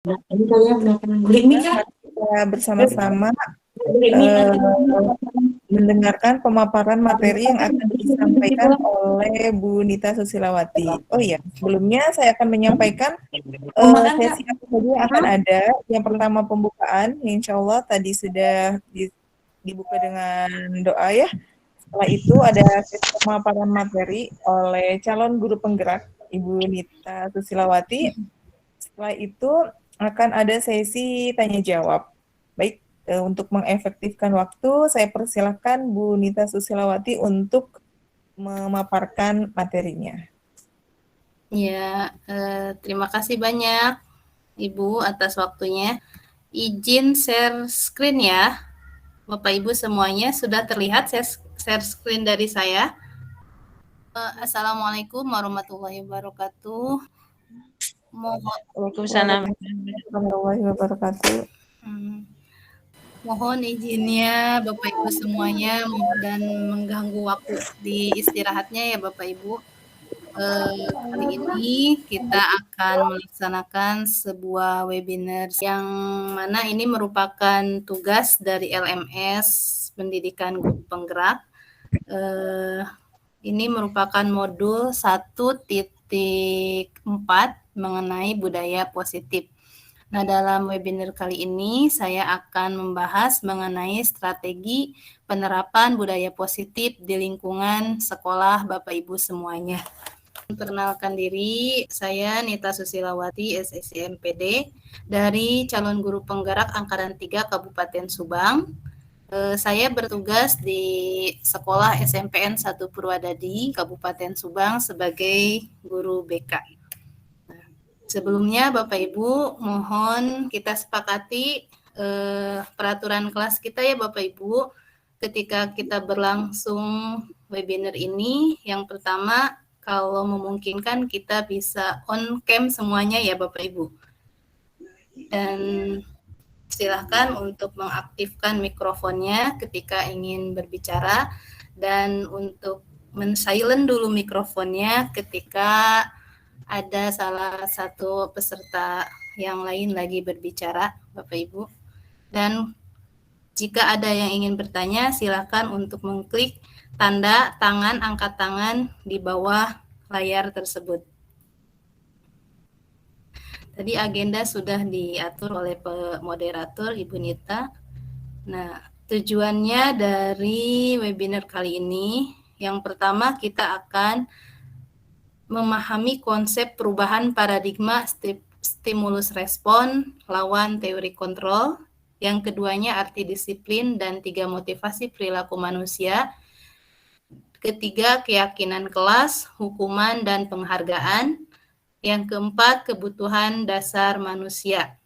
Ini kalian belakangan beli mie kan? Mari kita bersama-sama mendengarkan pemaparan materi yang akan disampaikan oleh Bu Nita Susilawati. Oh iya, sebelumnya saya akan menyampaikan sesi apa saja yang akan ada. Yang pertama pembukaan, yang insya Allah tadi sudah dibuka dengan doa ya. Setelah itu ada sesi pemaparan materi oleh calon guru penggerak Ibu Nita Susilawati. Setelah itu akan ada sesi tanya jawab. Baik, untuk mengefektifkan waktu, saya persilahkan Bu Nita Susilawati untuk memaparkan materinya. Ya, terima kasih banyak Ibu atas waktunya. Izin share screen ya. Bapak Ibu semuanya sudah terlihat share screen dari saya. Assalamualaikum warahmatullahi wabarakatuh. Waalaikumsalam warahmatullahi wabarakatuh. Mohon izinnya Bapak Ibu semuanya dan mengganggu waktu di istirahatnya ya Bapak Ibu. Kali ini kita akan melaksanakan sebuah webinar yang mana ini merupakan tugas dari LMS Pendidikan Guru Penggerak. Ini merupakan modul 1.4 mengenai budaya positif. Nah, dalam webinar kali ini saya akan membahas mengenai strategi penerapan budaya positif di lingkungan sekolah Bapak Ibu semuanya. Perkenalkan diri, saya Nita Susilawati, SSIMPD, dari calon guru penggerak Angkatan 3 Kabupaten Subang. Saya bertugas di Sekolah SMPN 1 Purwadadi, Kabupaten Subang sebagai guru BK. Sebelumnya Bapak Ibu, mohon kita sepakati peraturan kelas kita ya Bapak Ibu, ketika kita berlangsung webinar ini. Yang pertama, kalau memungkinkan kita bisa on cam semuanya ya Bapak Ibu. Dan silahkan untuk mengaktifkan mikrofonnya ketika ingin berbicara, dan untuk men-silent dulu mikrofonnya ketika ada salah satu peserta yang lain lagi berbicara, Bapak Ibu. Dan jika ada yang ingin bertanya, silakan untuk mengklik tanda tangan, angkat tangan di bawah layar tersebut. Tadi agenda sudah diatur oleh moderator Ibu Nita. Nah, tujuannya dari webinar kali ini, yang pertama kita akan memahami konsep perubahan paradigma stimulus respon lawan teori kontrol. Yang keduanya arti disiplin dan 3 motivasi perilaku manusia. Ketiga, keyakinan kelas, hukuman, dan penghargaan. Yang keempat, kebutuhan dasar manusia.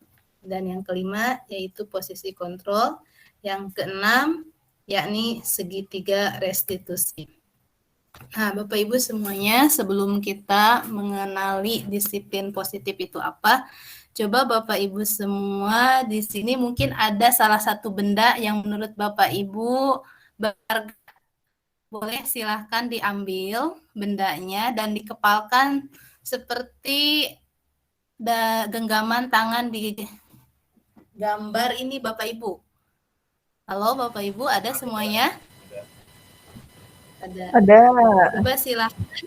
Dan yang kelima, yaitu posisi kontrol. Yang keenam, yakni segitiga restitusi. Nah, Bapak Ibu semuanya, sebelum kita mengenali disiplin positif itu apa, coba Bapak Ibu semua di sini mungkin ada salah satu benda yang menurut Bapak Ibu berharga. Boleh silahkan diambil bendanya dan dikepalkan seperti genggaman tangan di gambar ini Bapak Ibu. Halo Bapak Ibu, ada semuanya? Ada. Coba silahkan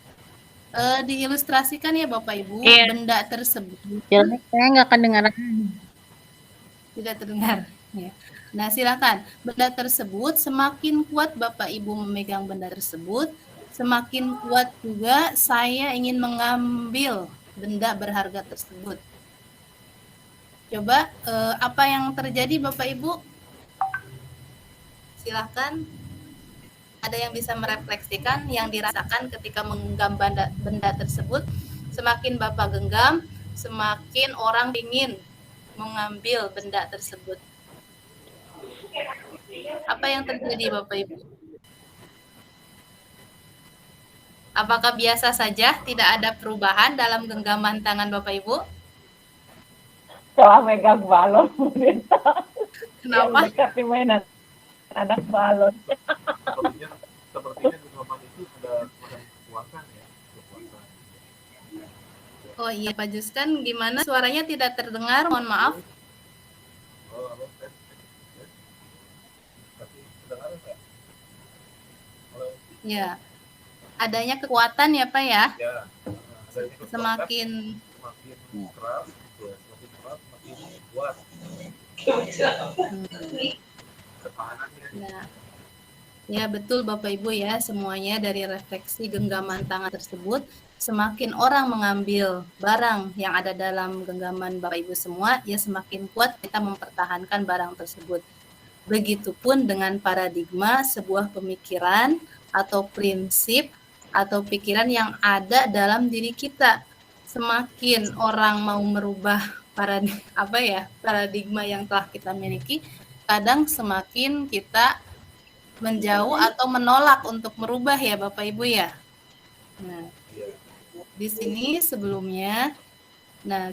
diilustrasikan ya Bapak Ibu, benda tersebut. Saya nggak kedengaran. Tidak terdengar. Ya. Nah, silakan. Benda tersebut, semakin kuat Bapak Ibu memegang benda tersebut, semakin kuat juga saya ingin mengambil benda berharga tersebut. Coba apa yang terjadi Bapak Ibu? Silakan. Ada yang bisa merefleksikan yang dirasakan ketika menggenggam benda tersebut. Semakin Bapak genggam, semakin orang ingin mengambil benda tersebut. Apa yang terjadi Bapak Ibu? Apakah biasa saja, tidak ada perubahan dalam genggaman tangan Bapak Ibu? Setelah megang balon, Kenapa? Yang mainan anak balon. Sepertinya genggaman itu sudah kekuatan ya. Oh iya Pak Juskan, gimana suaranya tidak terdengar? Mohon maaf. Ya, adanya kekuatan ya Pak ya. Semakin keras, semakin keras, semakin kuat ketahanannya. Nah, ya betul Bapak Ibu ya, semuanya dari refleksi genggaman tangan tersebut, semakin orang mengambil barang yang ada dalam genggaman Bapak Ibu semua, ya semakin kuat kita mempertahankan barang tersebut. Begitupun dengan paradigma sebuah pemikiran atau prinsip atau pikiran yang ada dalam diri kita. Semakin orang mau merubah paradigma yang telah kita miliki, kadang semakin kita menjauh atau menolak untuk merubah ya Bapak Ibu ya. Nah, di sini sebelumnya,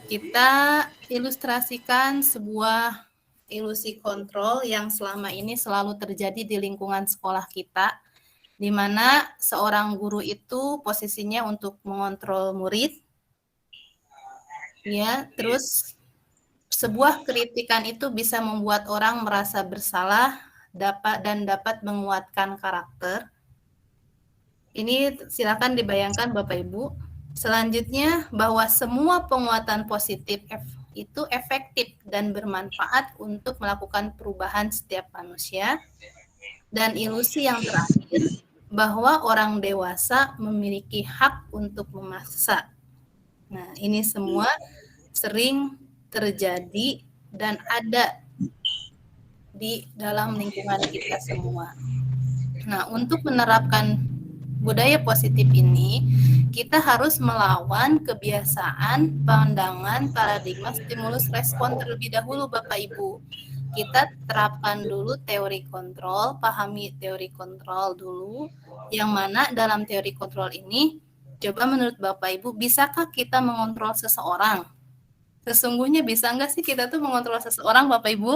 kita ilustrasikan sebuah ilusi kontrol yang selama ini selalu terjadi di lingkungan sekolah kita, di mana seorang guru itu posisinya untuk mengontrol murid, ya, terus sebuah kritikan itu bisa membuat orang merasa bersalah, dapat menguatkan karakter. Ini silakan dibayangkan Bapak Ibu. Selanjutnya, bahwa semua penguatan positif itu efektif dan bermanfaat untuk melakukan perubahan setiap manusia. Dan ilusi yang terakhir, bahwa orang dewasa memiliki hak untuk memaksa. Nah, ini semua sering terjadi dan ada di dalam lingkungan kita semua. Nah, untuk menerapkan budaya positif ini, kita harus melawan kebiasaan, pandangan, paradigma, stimulus, respon terlebih dahulu Bapak Ibu. Kita terapkan dulu teori kontrol, pahami teori kontrol dulu, yang mana dalam teori kontrol ini, coba menurut Bapak Ibu, bisakah kita mengontrol seseorang? Sesungguhnya bisa nggak sih kita tuh mengontrol seseorang Bapak Ibu?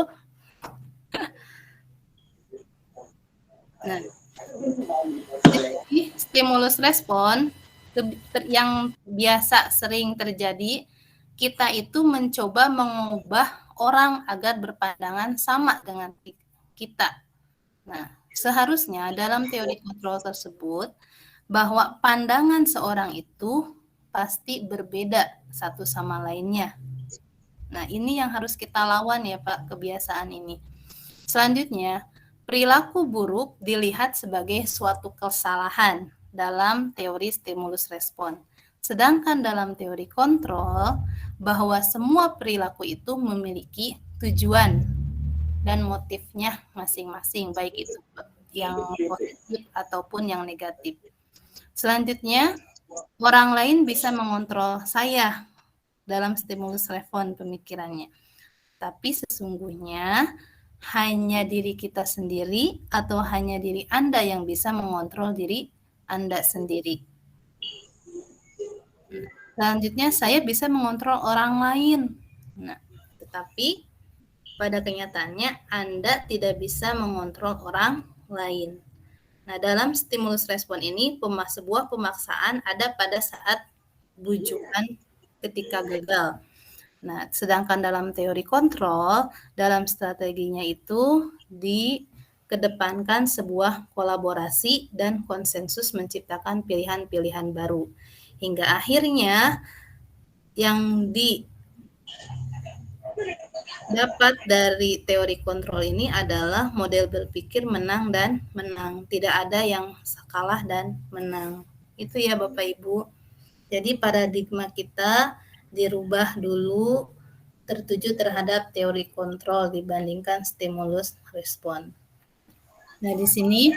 Nah, jadi stimulus respon yang biasa sering terjadi, kita itu mencoba mengubah orang agar berpandangan sama dengan kita. Nah, seharusnya dalam teori kontrol tersebut, bahwa pandangan seorang itu pasti berbeda satu sama lainnya. Nah, ini yang harus kita lawan ya Pak, kebiasaan ini. Selanjutnya, perilaku buruk dilihat sebagai suatu kesalahan dalam teori stimulus respon. Sedangkan dalam teori kontrol, bahwa semua perilaku itu memiliki tujuan dan motifnya masing-masing, baik itu yang positif ataupun yang negatif. Selanjutnya, orang lain bisa mengontrol saya dalam stimulus respon pemikirannya. Tapi sesungguhnya hanya diri kita sendiri atau hanya diri Anda yang bisa mengontrol diri Anda sendiri. Selanjutnya, saya bisa mengontrol orang lain. Nah, tetapi pada kenyataannya Anda tidak bisa mengontrol orang lain. Nah, dalam stimulus respon ini, sebuah pemaksaan ada pada saat bujukan ketika gagal. Nah, sedangkan dalam teori kontrol, dalam strateginya itu dikedepankan sebuah kolaborasi dan konsensus menciptakan pilihan-pilihan baru. Hingga akhirnya yang didapat dari teori kontrol ini adalah model berpikir menang dan menang. Tidak ada yang kalah dan menang. Itu ya Bapak Ibu. Jadi paradigma kita dirubah dulu, tertuju terhadap teori kontrol dibandingkan stimulus respon. Nah, di sini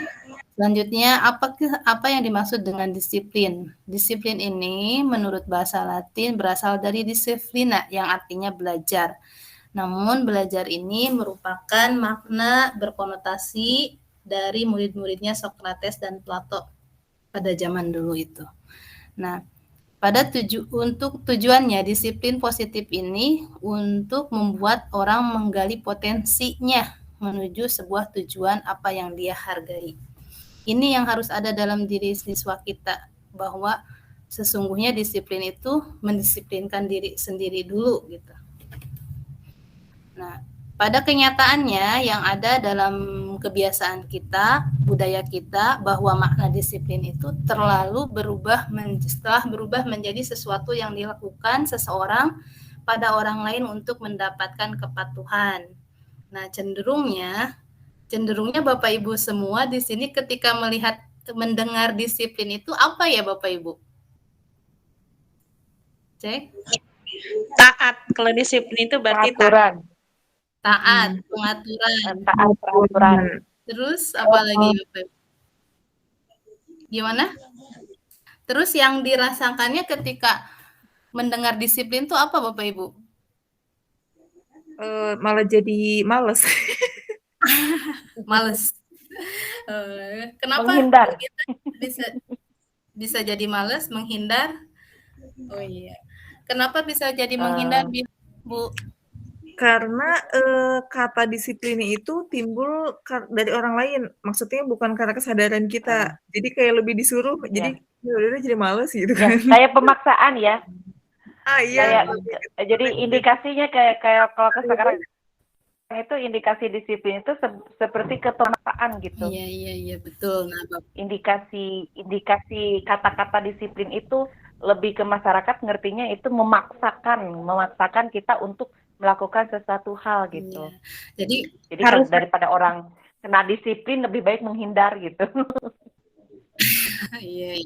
selanjutnya apa yang dimaksud dengan disiplin? Disiplin ini menurut bahasa Latin berasal dari disciplina yang artinya belajar. Namun belajar ini merupakan makna berkonotasi dari murid-muridnya Socrates dan Plato pada zaman dulu itu. Nah, untuk tujuannya disiplin positif ini untuk membuat orang menggali potensinya menuju sebuah tujuan apa yang dia hargai. Ini yang harus ada dalam diri siswa kita, bahwa sesungguhnya disiplin itu mendisiplinkan diri sendiri dulu gitu. Nah, pada kenyataannya yang ada dalam kebiasaan kita, budaya kita, bahwa makna disiplin itu setelah berubah menjadi sesuatu yang dilakukan seseorang pada orang lain untuk mendapatkan kepatuhan. Nah, cenderungnya Bapak Ibu semua di sini ketika mendengar disiplin itu apa ya Bapak Ibu? Cek. Taat. Kalau disiplin itu berarti taat. Peraturan. Pengaturan. Taat peraturan. Terus apa lagi Bapak Ibu? Gimana? Terus yang dirasakannya ketika mendengar disiplin itu apa Bapak Ibu? Malah jadi males. Males. Kenapa Menghindar. bisa jadi males, menghindar? Oh iya. Kenapa bisa jadi menghindar, Bu? Karena kata disiplin itu timbul dari orang lain. Maksudnya bukan karena kesadaran kita. Jadi kayak lebih disuruh. Jadi udah jadi males gitu Ya, kan. kayak pemaksaan ya. Iya. Jadi indikasinya kayak kalau sekarang itu indikasi disiplin itu seperti kepemaksaan gitu. Iya betul. Nah, Indikasi kata-kata disiplin itu lebih ke masyarakat ngertinya itu memaksakan kita untuk melakukan sesuatu hal gitu. Iya. Jadi harus daripada orang kena disiplin lebih baik menghindar gitu. Iya.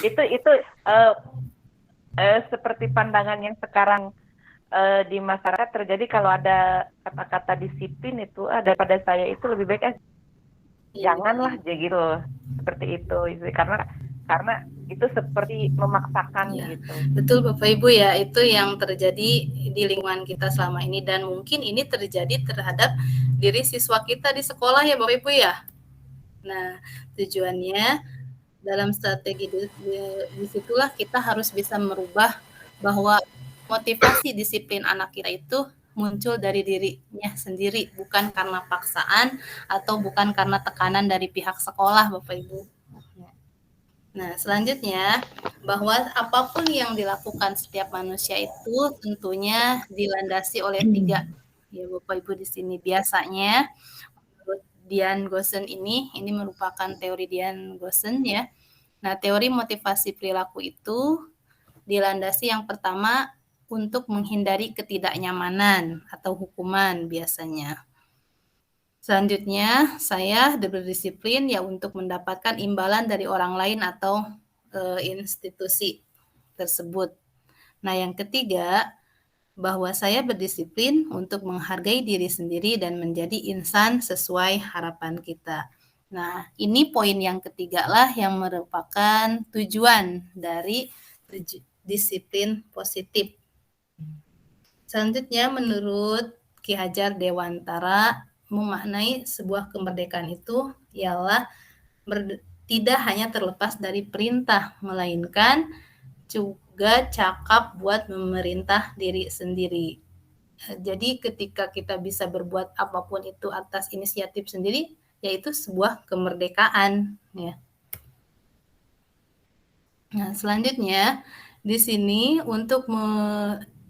Itu seperti pandangan yang sekarang di masyarakat terjadi kalau ada kata-kata disiplin itu daripada saya itu lebih baik janganlah gitu seperti itu karena itu seperti memaksakan gitu. Betul Bapak Ibu ya, itu yang terjadi di lingkungan kita selama ini dan mungkin ini terjadi terhadap diri siswa kita di sekolah ya Bapak Ibu ya. Nah, tujuannya dalam strategi disitulah kita harus bisa merubah bahwa motivasi disiplin anak kita itu muncul dari dirinya sendiri, bukan karena paksaan atau bukan karena tekanan dari pihak sekolah, Bapak Ibu. Nah, selanjutnya bahwa apapun yang dilakukan setiap manusia itu tentunya dilandasi oleh 3 ya Bapak Ibu di sini. Biasanya menurut Dian Goosen ini merupakan teori Dian Goosen ya. Nah, teori motivasi perilaku itu dilandasi yang pertama untuk menghindari ketidaknyamanan atau hukuman biasanya. Selanjutnya, saya berdisiplin ya untuk mendapatkan imbalan dari orang lain atau institusi tersebut. Nah, yang ketiga, bahwa saya berdisiplin untuk menghargai diri sendiri dan menjadi insan sesuai harapan kita. Nah, ini poin yang ketiga lah yang merupakan tujuan dari disiplin positif. Selanjutnya, menurut Ki Hajar Dewantara, memaknai sebuah kemerdekaan itu ialah tidak hanya terlepas dari perintah, melainkan juga cakap buat memerintah diri sendiri. Jadi ketika kita bisa berbuat apapun itu atas inisiatif sendiri, yaitu sebuah kemerdekaan. Ya. Nah, selanjutnya di sini untuk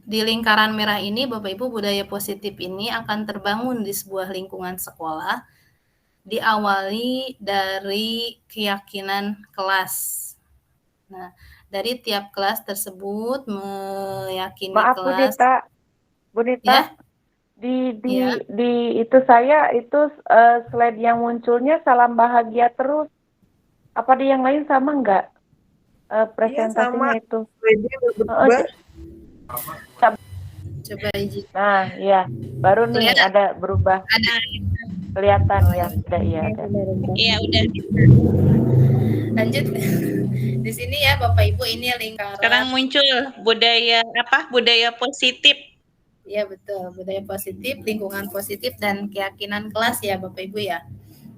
di lingkaran merah ini, Bapak Ibu, budaya positif ini akan terbangun di sebuah lingkungan sekolah, diawali dari keyakinan kelas. Nah, dari tiap kelas tersebut meyakini Maaf kelas. Bu Nita, ya? di itu saya itu slide yang munculnya salam bahagia terus. Apa di yang lain sama enggak? Presentasinya sama. itu. Coba izin. Nah, ya, baru nih ada berubah. Ada kelihatan ya, ada ya. Iya, udah. Lanjut. Di sini ya Bapak Ibu, ini lingkaran. Sekarang muncul budaya positif. Ya betul, budaya positif, lingkungan positif dan keyakinan kelas ya Bapak Ibu ya.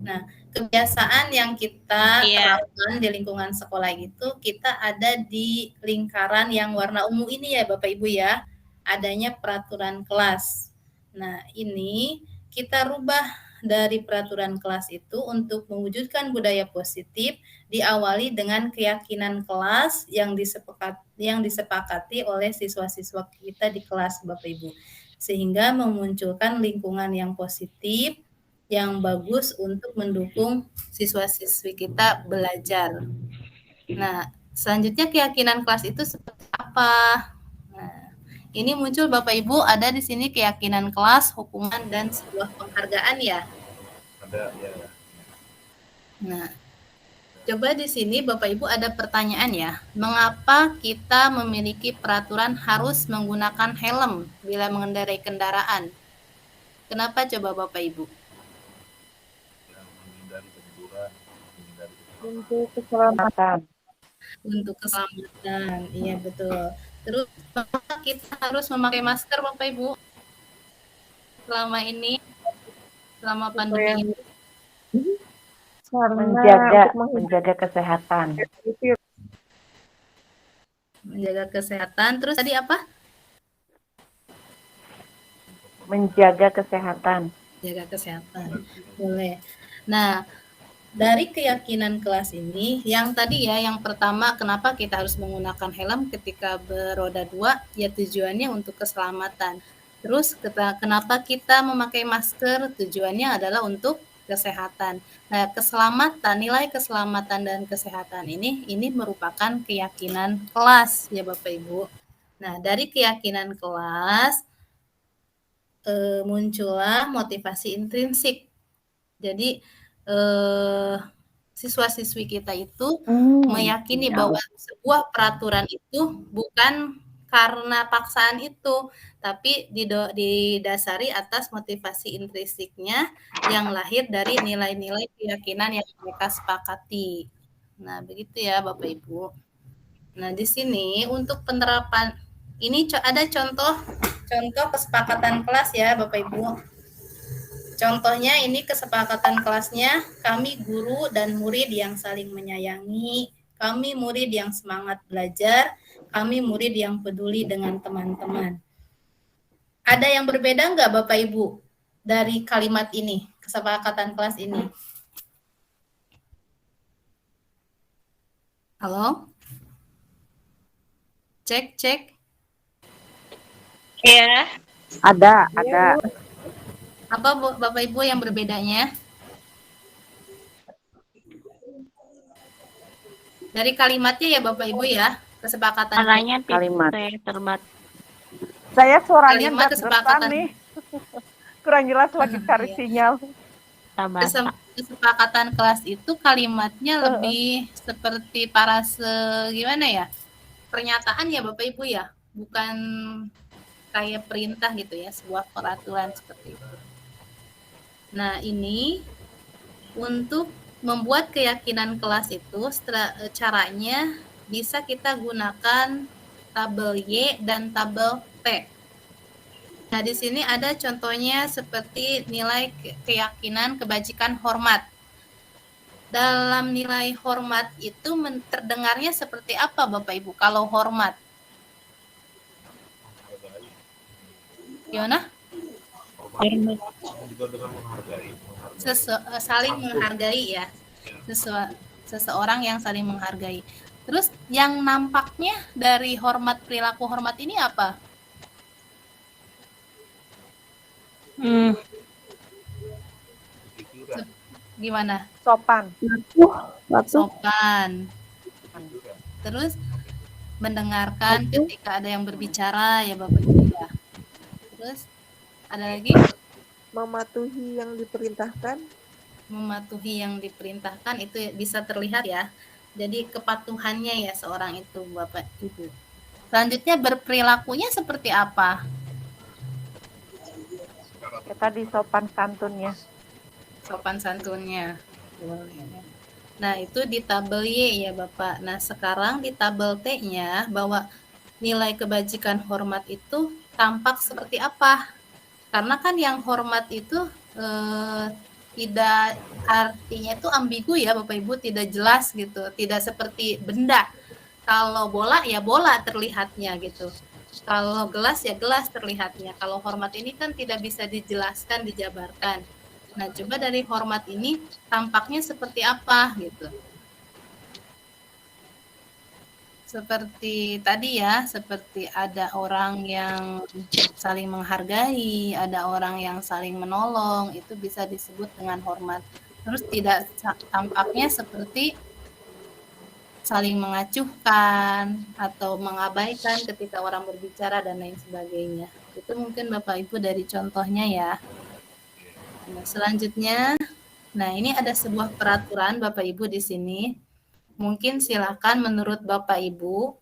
Nah, kebiasaan yang kita terapkan di lingkungan sekolah itu kita ada di lingkaran yang warna ungu ini ya Bapak Ibu ya. Adanya peraturan kelas. Nah, ini kita rubah dari peraturan kelas itu untuk mewujudkan budaya positif diawali dengan keyakinan kelas yang disepakati oleh siswa-siswa kita di kelas, Bapak Ibu. Sehingga memunculkan lingkungan yang positif, yang bagus untuk mendukung siswa-siswi kita belajar. Nah, selanjutnya keyakinan kelas itu seperti apa? Nah, ini muncul Bapak Ibu, ada di sini keyakinan kelas, hukuman, dan sebuah penghargaan ya. Ada ya. Nah, coba di sini Bapak Ibu ada pertanyaan ya. Mengapa kita memiliki peraturan harus menggunakan helm bila mengendarai kendaraan? Kenapa coba Bapak Ibu? Yang menghindari benturan, menghindari Untuk keselamatan. Untuk keselamatan, iya betul. Terus mengapa kita harus memakai masker Bapak Ibu? Selama ini, selama pandemi ini. Menjaga kesehatan. Menjaga kesehatan. Terus tadi apa? Menjaga kesehatan. Jaga kesehatan. Boleh. Nah, dari keyakinan kelas ini, yang tadi ya, yang pertama kenapa kita harus menggunakan helm ketika beroda dua, ya tujuannya untuk keselamatan. Terus kenapa kita memakai masker? Tujuannya adalah untuk kesehatan. Nah, keselamatan, nilai keselamatan dan kesehatan ini merupakan keyakinan kelas ya Bapak Ibu. Nah, dari keyakinan kelas muncullah motivasi intrinsik. Jadi siswa-siswi kita itu meyakini bahwa sebuah peraturan itu bukan karena paksaan itu, tapi didasari atas motivasi intrinsiknya yang lahir dari nilai-nilai keyakinan yang mereka sepakati. Nah, begitu ya Bapak Ibu. Nah, di sini untuk penerapan ini ada contoh kesepakatan kelas ya Bapak Ibu. Contohnya ini kesepakatan kelasnya, kami guru dan murid yang saling menyayangi, kami murid yang semangat belajar, kami murid yang peduli dengan teman-teman. Ada yang berbeda nggak Bapak Ibu dari kalimat ini, kesepakatan kelas ini? Halo? Cek. Ya, Ada. Apa Bapak Ibu yang berbedanya? Dari kalimatnya ya Bapak Ibu ya, kesepakatan warnanya Kalimat. terbat. Saya suaranya Kalimat deg-degan kesepakatan. nih. Kurang jelas lagi cari Iya. sinyal. Tabata. Kesepakatan kelas itu kalimatnya lebih seperti gimana ya? Pernyataan ya Bapak Ibu ya, bukan kayak perintah gitu ya, sebuah peraturan seperti itu. Nah, ini untuk membuat keyakinan kelas itu caranya bisa kita gunakan tabel Y dan tabel T. Nah, di sini ada contohnya seperti nilai keyakinan kebajikan hormat. Dalam nilai hormat itu terdengarnya seperti apa Bapak Ibu kalau hormat? Gimana? juga dengan menghargai. Saling menghargai ya. Seseorang yang saling menghargai. Terus yang nampaknya dari perilaku hormat ini apa? Pikiran. Gimana? Sopan. Sopan. Terus mendengarkan ketika ada yang berbicara ya Bapak Ibu ya. Terus ada lagi? Mematuhi yang diperintahkan. Mematuhi yang diperintahkan itu bisa terlihat ya. Jadi kepatuhannya ya seorang itu Bapak Ibu. Selanjutnya berperilakunya seperti apa? Ya, tadi sopan santunnya. Sopan santunnya. Nah, itu di tabel Y ya Bapak. Nah, sekarang di tabel T-nya bahwa nilai kebajikan hormat itu tampak seperti apa? Karena kan yang hormat itu tidak artinya itu ambigu ya Bapak Ibu, tidak jelas gitu, tidak seperti benda. Kalau bola ya bola terlihatnya gitu. Kalau gelas ya gelas terlihatnya. Kalau hormat ini kan tidak bisa dijelaskan, dijabarkan. Nah, coba dari hormat ini tampaknya seperti apa gitu. Seperti tadi ya, seperti ada orang yang saling menghargai, ada orang yang saling menolong, itu bisa disebut dengan hormat. Terus tidak tampaknya seperti saling mengacuhkan atau mengabaikan ketika orang berbicara dan lain sebagainya. Itu mungkin Bapak Ibu dari contohnya ya. Nah, selanjutnya, nah ini ada sebuah peraturan Bapak Ibu di sini. Mungkin silakan menurut Bapak Ibu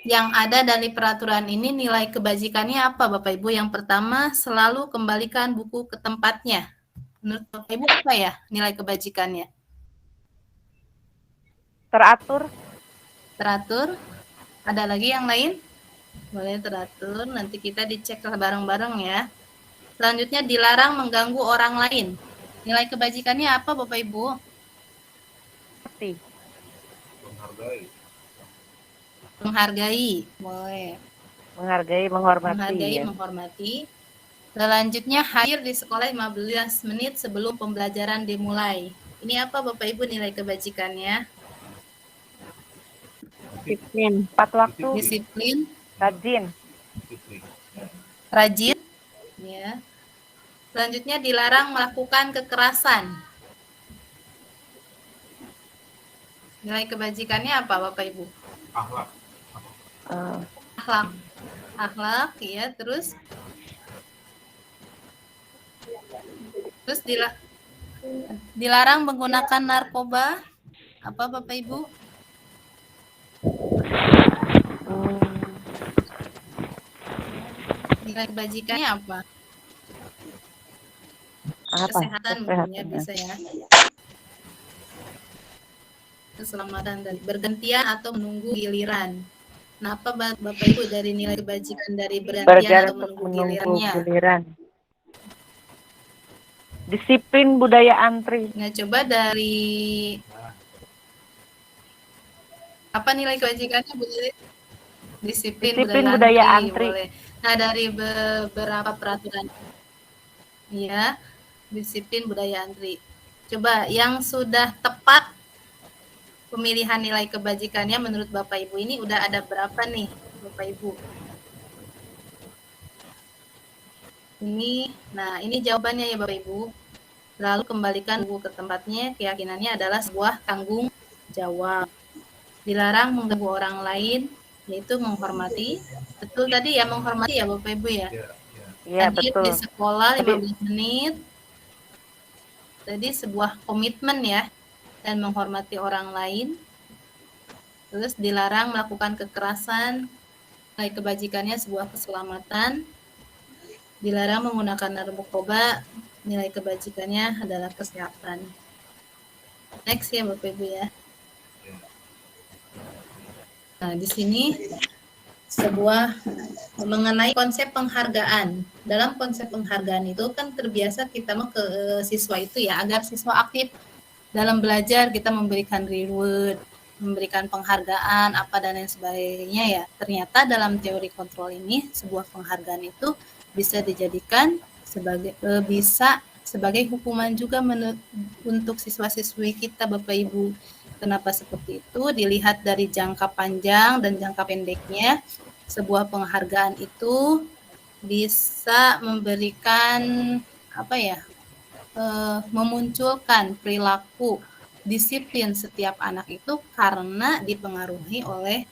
yang ada dari peraturan ini nilai kebajikannya apa Bapak Ibu? Yang pertama, selalu kembalikan buku ke tempatnya. Menurut Bapak Ibu apa ya nilai kebajikannya? Teratur. Teratur. Ada lagi yang lain? Boleh teratur, nanti kita dicek bareng-bareng ya. Selanjutnya, dilarang mengganggu orang lain. Nilai kebajikannya apa Bapak Ibu? Menghargai. Menghargai, boleh. Menghargai, menghormati. Menghargai, Ya. menghormati. Selanjutnya, hadir di sekolah 15 menit sebelum pembelajaran dimulai. Ini apa Bapak Ibu nilai kebajikannya? Disiplin. Tepat waktu. Disiplin, Rajin. Disiplin. rajin, ya. Selanjutnya, dilarang melakukan kekerasan. Nilai kebajikannya apa Bapak Ibu? Akhlak. Akhlak, akhlak, ya. Terus dilarang menggunakan narkoba. Apa Bapak Ibu? Nilai kebajikannya apa? Kesehatan mungkin ya, bisa ya. Keselamatan dan bergantian atau menunggu giliran. Nah, apa Bapak Ibu dari nilai kebajikan dari bergantian atau menunggu gilirannya? Disiplin budaya antri. Nah, coba dari apa nilai kebajikannya boleh? Disiplin budaya antri. Boleh. Nah, dari beberapa peraturan, ya, disiplin budaya antri. Coba yang sudah tepat pemilihan nilai kebajikannya menurut Bapak Ibu ini udah ada berapa nih, Bapak Ibu? Nah ini jawabannya ya Bapak Ibu. Lalu kembalikan buku ke tempatnya, keyakinannya adalah sebuah tanggung jawab. Dilarang mengganggu orang lain, yaitu menghormati. Betul tadi ya, menghormati ya Bapak Ibu ya? Iya, betul. Di sekolah 15 menit. Jadi sebuah komitmen ya, dan menghormati orang lain. Terus dilarang melakukan kekerasan, nilai kebajikannya sebuah keselamatan. Dilarang menggunakan narkoba, nilai kebajikannya adalah kesehatan. Next ya Bapak Ibu ya. Nah, di sini sebuah mengenai konsep penghargaan. Dalam konsep penghargaan itu kan terbiasa kita ke siswa itu ya, agar siswa aktif dalam belajar, kita memberikan reward, memberikan penghargaan, apa dan lain sebagainya ya. Ternyata dalam teori kontrol ini, sebuah penghargaan itu bisa dijadikan sebagai hukuman juga untuk siswa-siswi kita Bapak Ibu. Kenapa seperti itu? Dilihat dari jangka panjang dan jangka pendeknya, sebuah penghargaan itu bisa memberikan memunculkan perilaku disiplin setiap anak itu karena dipengaruhi oleh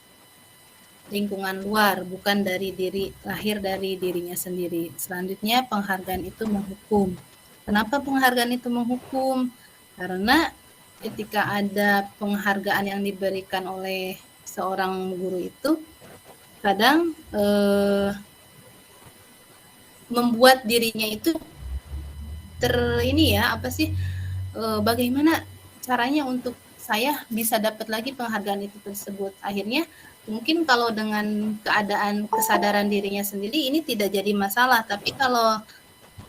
lingkungan luar, bukan dari lahir dari dirinya sendiri. Selanjutnya, penghargaan itu menghukum. Kenapa penghargaan itu menghukum? Karena ketika ada penghargaan yang diberikan oleh seorang guru itu, kadang membuat dirinya itu bagaimana caranya untuk saya bisa dapat lagi penghargaan itu tersebut. Akhirnya mungkin kalau dengan keadaan kesadaran dirinya sendiri ini tidak jadi masalah, tapi kalau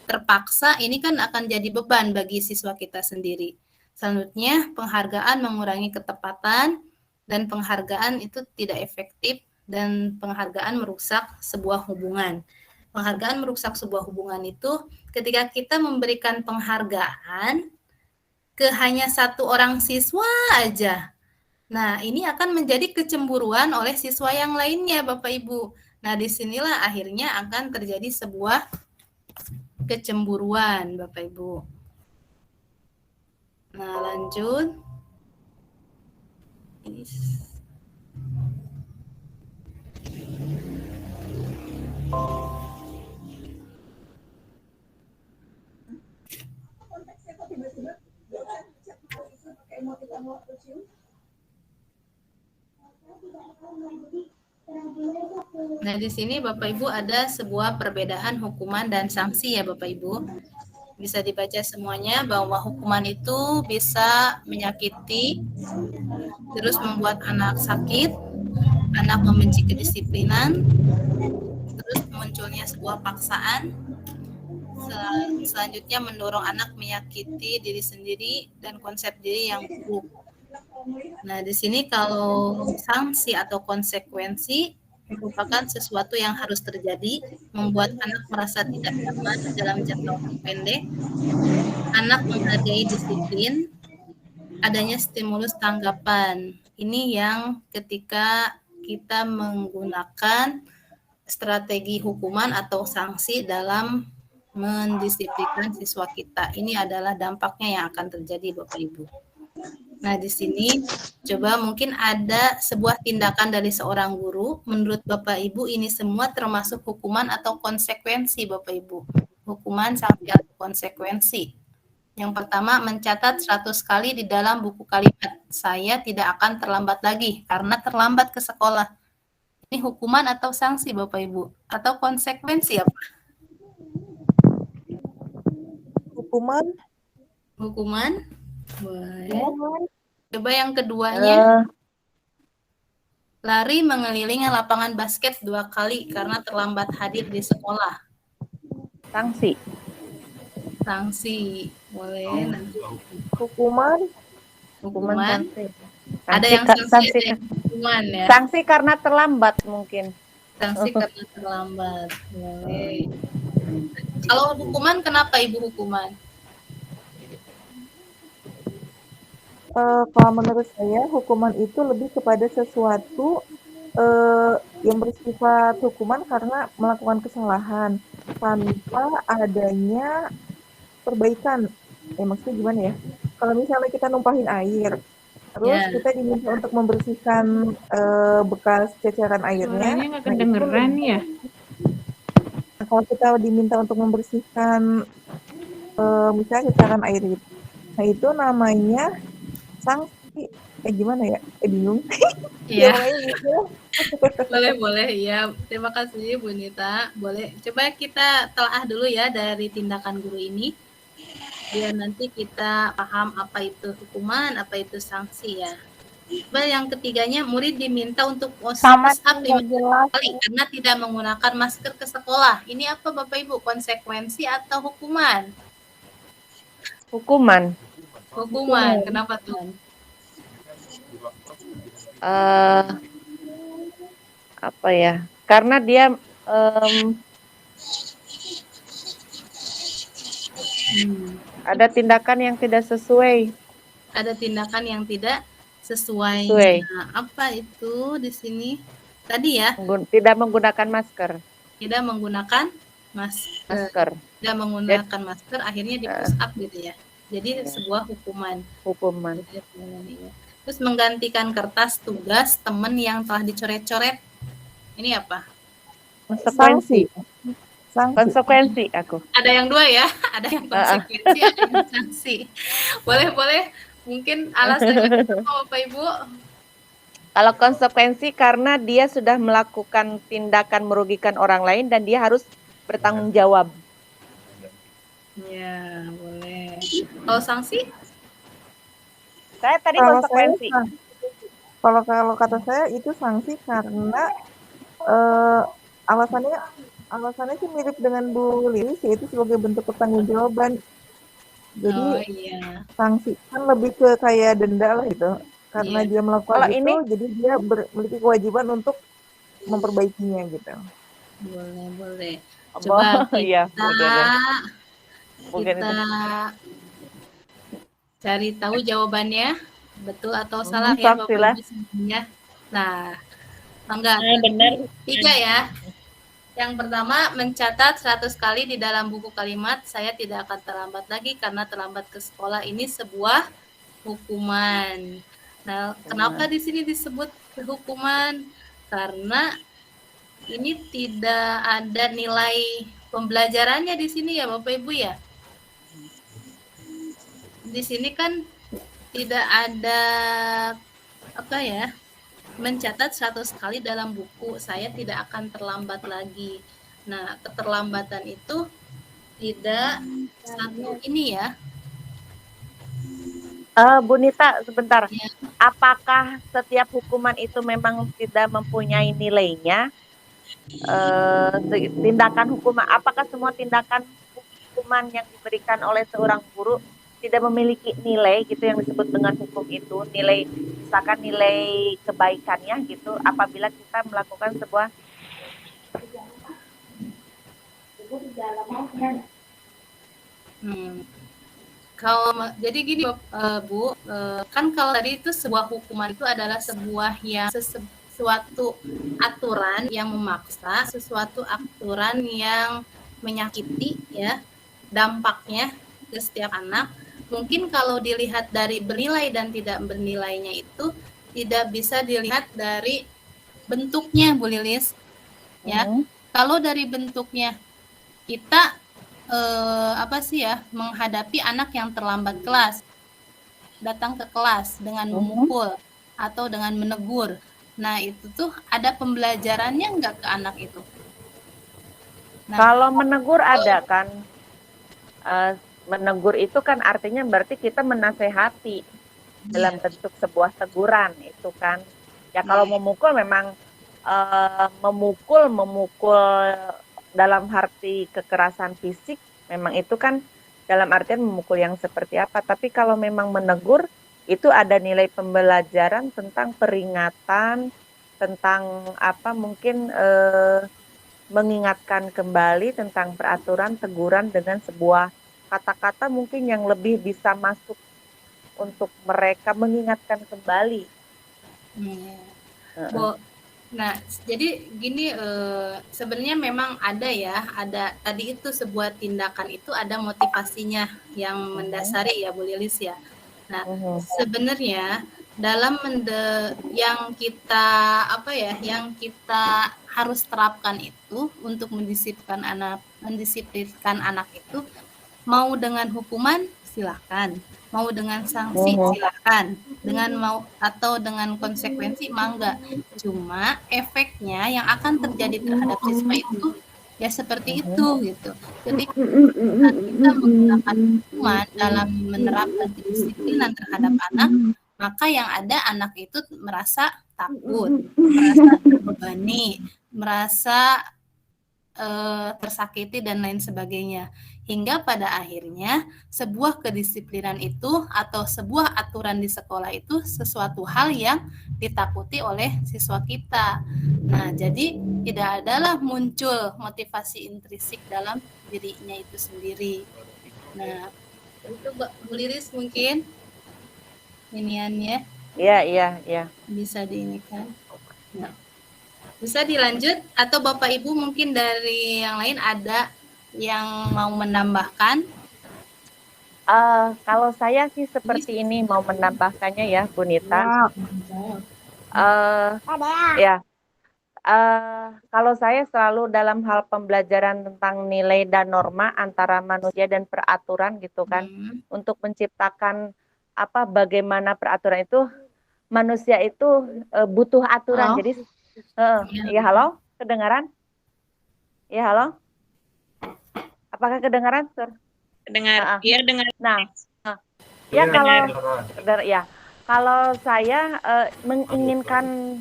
terpaksa ini kan akan jadi beban bagi siswa kita sendiri. Selanjutnya, penghargaan mengurangi ketepatan dan penghargaan itu tidak efektif dan penghargaan merusak sebuah hubungan. Penghargaan merusak sebuah hubungan itu ketika kita memberikan penghargaan ke hanya satu orang siswa aja. Nah, ini akan menjadi kecemburuan oleh siswa yang lainnya, Bapak Ibu. Nah, disinilah akhirnya akan terjadi sebuah kecemburuan, Bapak Ibu. Nah, lanjut. Nah, di sini Bapak Ibu ada sebuah perbedaan hukuman dan sanksi ya Bapak Ibu. Bisa dibaca semuanya bahwa hukuman itu bisa menyakiti, terus membuat anak sakit, anak membenci kedisiplinan, terus munculnya sebuah paksaan, selanjutnya mendorong anak menyakiti diri sendiri dan konsep diri yang buruk. Nah, di sini kalau sanksi atau konsekuensi merupakan sesuatu yang harus terjadi, membuat anak merasa tidak nyaman dalam jangka waktu pendek, anak menghargai disiplin, adanya stimulus tanggapan. Ini yang ketika kita menggunakan strategi hukuman atau sanksi dalam mendisiplinkan siswa kita. Ini adalah dampaknya yang akan terjadi Bapak Ibu. Nah, di sini coba mungkin ada sebuah tindakan dari seorang guru. Menurut Bapak Ibu ini semua termasuk hukuman atau konsekuensi Bapak Ibu. Hukuman, sanksi, atau konsekuensi. Yang pertama, mencatat 100 kali di dalam buku kalimat. Saya tidak akan terlambat lagi karena terlambat ke sekolah. Ini hukuman atau sanksi Bapak Ibu? Atau konsekuensi apa? Hukuman. Hukuman? Boleh. Coba yang keduanya. Lari mengelilingi lapangan basket 2 kali karena terlambat hadir di sekolah. Sanksi. Sanksi. Boleh. Nanti. Hukuman. Hukuman. Sanksi. Ada yang sanksi, ada yang hukuman ya. Sanksi karena terlambat mungkin. Sanksi karena terlambat. Boleh. Kalau hukuman kenapa Ibu hukuman? Kalau menurut saya hukuman itu lebih kepada sesuatu yang bersifat hukuman karena melakukan kesalahan tanpa adanya perbaikan. Maksudnya gimana ya? Kalau misalnya kita numpahin air, terus kita diminta untuk membersihkan bekas ceceran airnya. Suaranya nggak kedengeran ya? Kalau kita diminta untuk membersihkan misalnya ceceran air itu, nah itu namanya sanksi. Gimana ya? Bingung. Iya. Gitu. Boleh ya. Terima kasih Bu Nita. Boleh. Coba kita telah dulu ya dari tindakan guru ini. Biar nanti kita paham apa itu hukuman, apa itu sanksi ya. Coba yang ketiganya, murid diminta untuk push up 5 kali karena tidak menggunakan masker ke sekolah. Ini apa Bapak Ibu? Konsekuensi atau hukuman? Hukuman. Hukuman. Kenapa tuh? Apa ya? Karena dia ada tindakan yang tidak sesuai. Ada tindakan yang tidak sesuai. Nah, apa itu di sini? Tadi ya? Tidak menggunakan masker. Tidak menggunakan masker. Tidak menggunakan masker, akhirnya di push up gitu ya. Jadi sebuah hukuman. Terus menggantikan kertas tugas teman yang telah dicoret-coret. Ini apa? Konsekuensi aku. Ada yang 2 ya? Ada yang konsekuensi, ada yang sanksi. Boleh. Mungkin alasannya apa Bapak Ibu? Kalau konsekuensi karena dia sudah melakukan tindakan merugikan orang lain dan dia harus bertanggung jawab. Ya, boleh. Kalau sanksi? Saya tadi konsekuensi. Kalau kata saya itu sanksi karena alasannya sih mirip dengan Bu Lilis, yaitu sebagai bentuk pertanggungjawaban. Jadi sanksi kan lebih ke kayak denda lah gitu. Karena dia melakukan jadi dia memiliki kewajiban untuk memperbaikinya gitu. Boleh. Coba kita Mungkin Kita itu. cari tahu jawabannya betul atau salah Sok, ya Bapak Sila. Ibu semuanya. Nah, Mangga. Benar. 3 ya. Yang pertama, mencatat 100 kali di dalam buku kalimat, saya tidak akan terlambat lagi karena terlambat ke sekolah ini sebuah hukuman. Nah, kenapa di sini disebut hukuman? Karena ini tidak ada nilai pembelajarannya di sini ya Bapak Ibu ya. Di sini kan tidak ada apa ya, mencatat 100 kali dalam buku, saya tidak akan terlambat lagi. Nah, keterlambatan itu tidak satu ini ya. Bu Nita, sebentar. Ya. Apakah setiap hukuman itu memang tidak mempunyai nilainya? Tindakan hukuman, apakah semua tindakan hukuman yang diberikan oleh seorang guru tidak memiliki nilai gitu yang disebut dengan hukum itu, nilai misalkan nilai kebaikannya gitu apabila kita melakukan sebuah Kalau jadi gini Bu, kan kalau tadi itu sebuah hukuman itu adalah sebuah yang sesuatu aturan yang memaksa, sesuatu aturan yang menyakiti ya dampaknya ke setiap anak. Mungkin kalau dilihat dari bernilai dan tidak bernilainya itu tidak bisa dilihat dari bentuknya Bu Lilis ya. Kalau dari bentuknya kita apa sih ya, menghadapi anak yang terlambat kelas, datang ke kelas dengan memukul atau dengan menegur. Nah, itu tuh ada pembelajarannya nggak ke anak itu? Nah, kalau menegur ada kan, menegur itu kan artinya berarti kita menasehati dalam bentuk sebuah teguran itu kan. Ya kalau memukul memang memukul dalam arti kekerasan fisik memang itu kan dalam artian memukul yang seperti apa. Tapi kalau memang menegur itu ada nilai pembelajaran tentang peringatan, tentang apa mungkin mengingatkan kembali tentang peraturan teguran dengan sebuah kata-kata mungkin yang lebih bisa masuk untuk mereka mengingatkan kembali. Nah, jadi gini sebenarnya memang ada ya, ada tadi itu sebuah tindakan itu ada motivasinya yang mendasari ya Bu Lilis ya. Nah, sebenarnya dalam yang kita apa ya, yang kita harus terapkan itu untuk mendisiplinkan anak itu mau dengan hukuman silakan, mau dengan sanksi silakan, dengan mau atau dengan konsekuensi mangga. Cuma efeknya yang akan terjadi terhadap siswa itu ya seperti itu gitu. Ketika kita menggunakan hukuman dalam menerapkan kedisiplinan terhadap anak, maka yang ada anak itu merasa takut, merasa terbebani, merasa tersakiti dan lain sebagainya. Hingga pada akhirnya sebuah kedisiplinan itu atau sebuah aturan di sekolah itu sesuatu hal yang ditakuti oleh siswa kita. Nah, jadi tidak adalah muncul motivasi intrinsik dalam dirinya itu sendiri. Nah, itu Bu Lilis mungkin iniannya. Iya. Bisa diinikan. Nah, bisa dilanjut atau Bapak Ibu mungkin dari yang lain ada yang mau menambahkan? Kalau saya sih seperti ini mau menambahkannya ya, Bu Nita. Ya, kalau saya selalu dalam hal pembelajaran tentang nilai dan norma antara manusia dan peraturan gitu kan, untuk menciptakan bagaimana peraturan itu manusia itu butuh aturan. Jadi, ya halo, kedengaran? Ya halo. Apakah kedengaran, Sur? Dengar, iya dengar. Nah, ya kalau saya menginginkan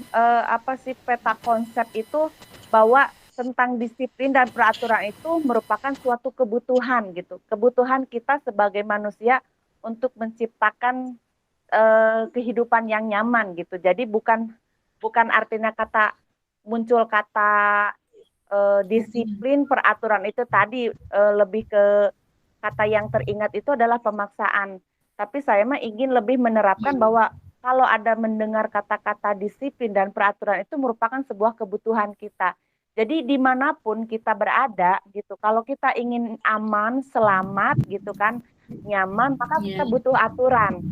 peta konsep itu bahwa tentang disiplin dan peraturan itu merupakan suatu kebutuhan gitu, kebutuhan kita sebagai manusia untuk menciptakan kehidupan yang nyaman gitu. Jadi bukan artinya muncul kata disiplin peraturan itu tadi lebih ke kata yang teringat itu adalah pemaksaan. Tapi saya mah ingin lebih menerapkan bahwa kalau ada mendengar kata-kata disiplin dan peraturan itu merupakan sebuah kebutuhan kita. Jadi dimanapun kita berada gitu, kalau kita ingin aman, selamat gitu kan, nyaman, maka kita butuh aturan.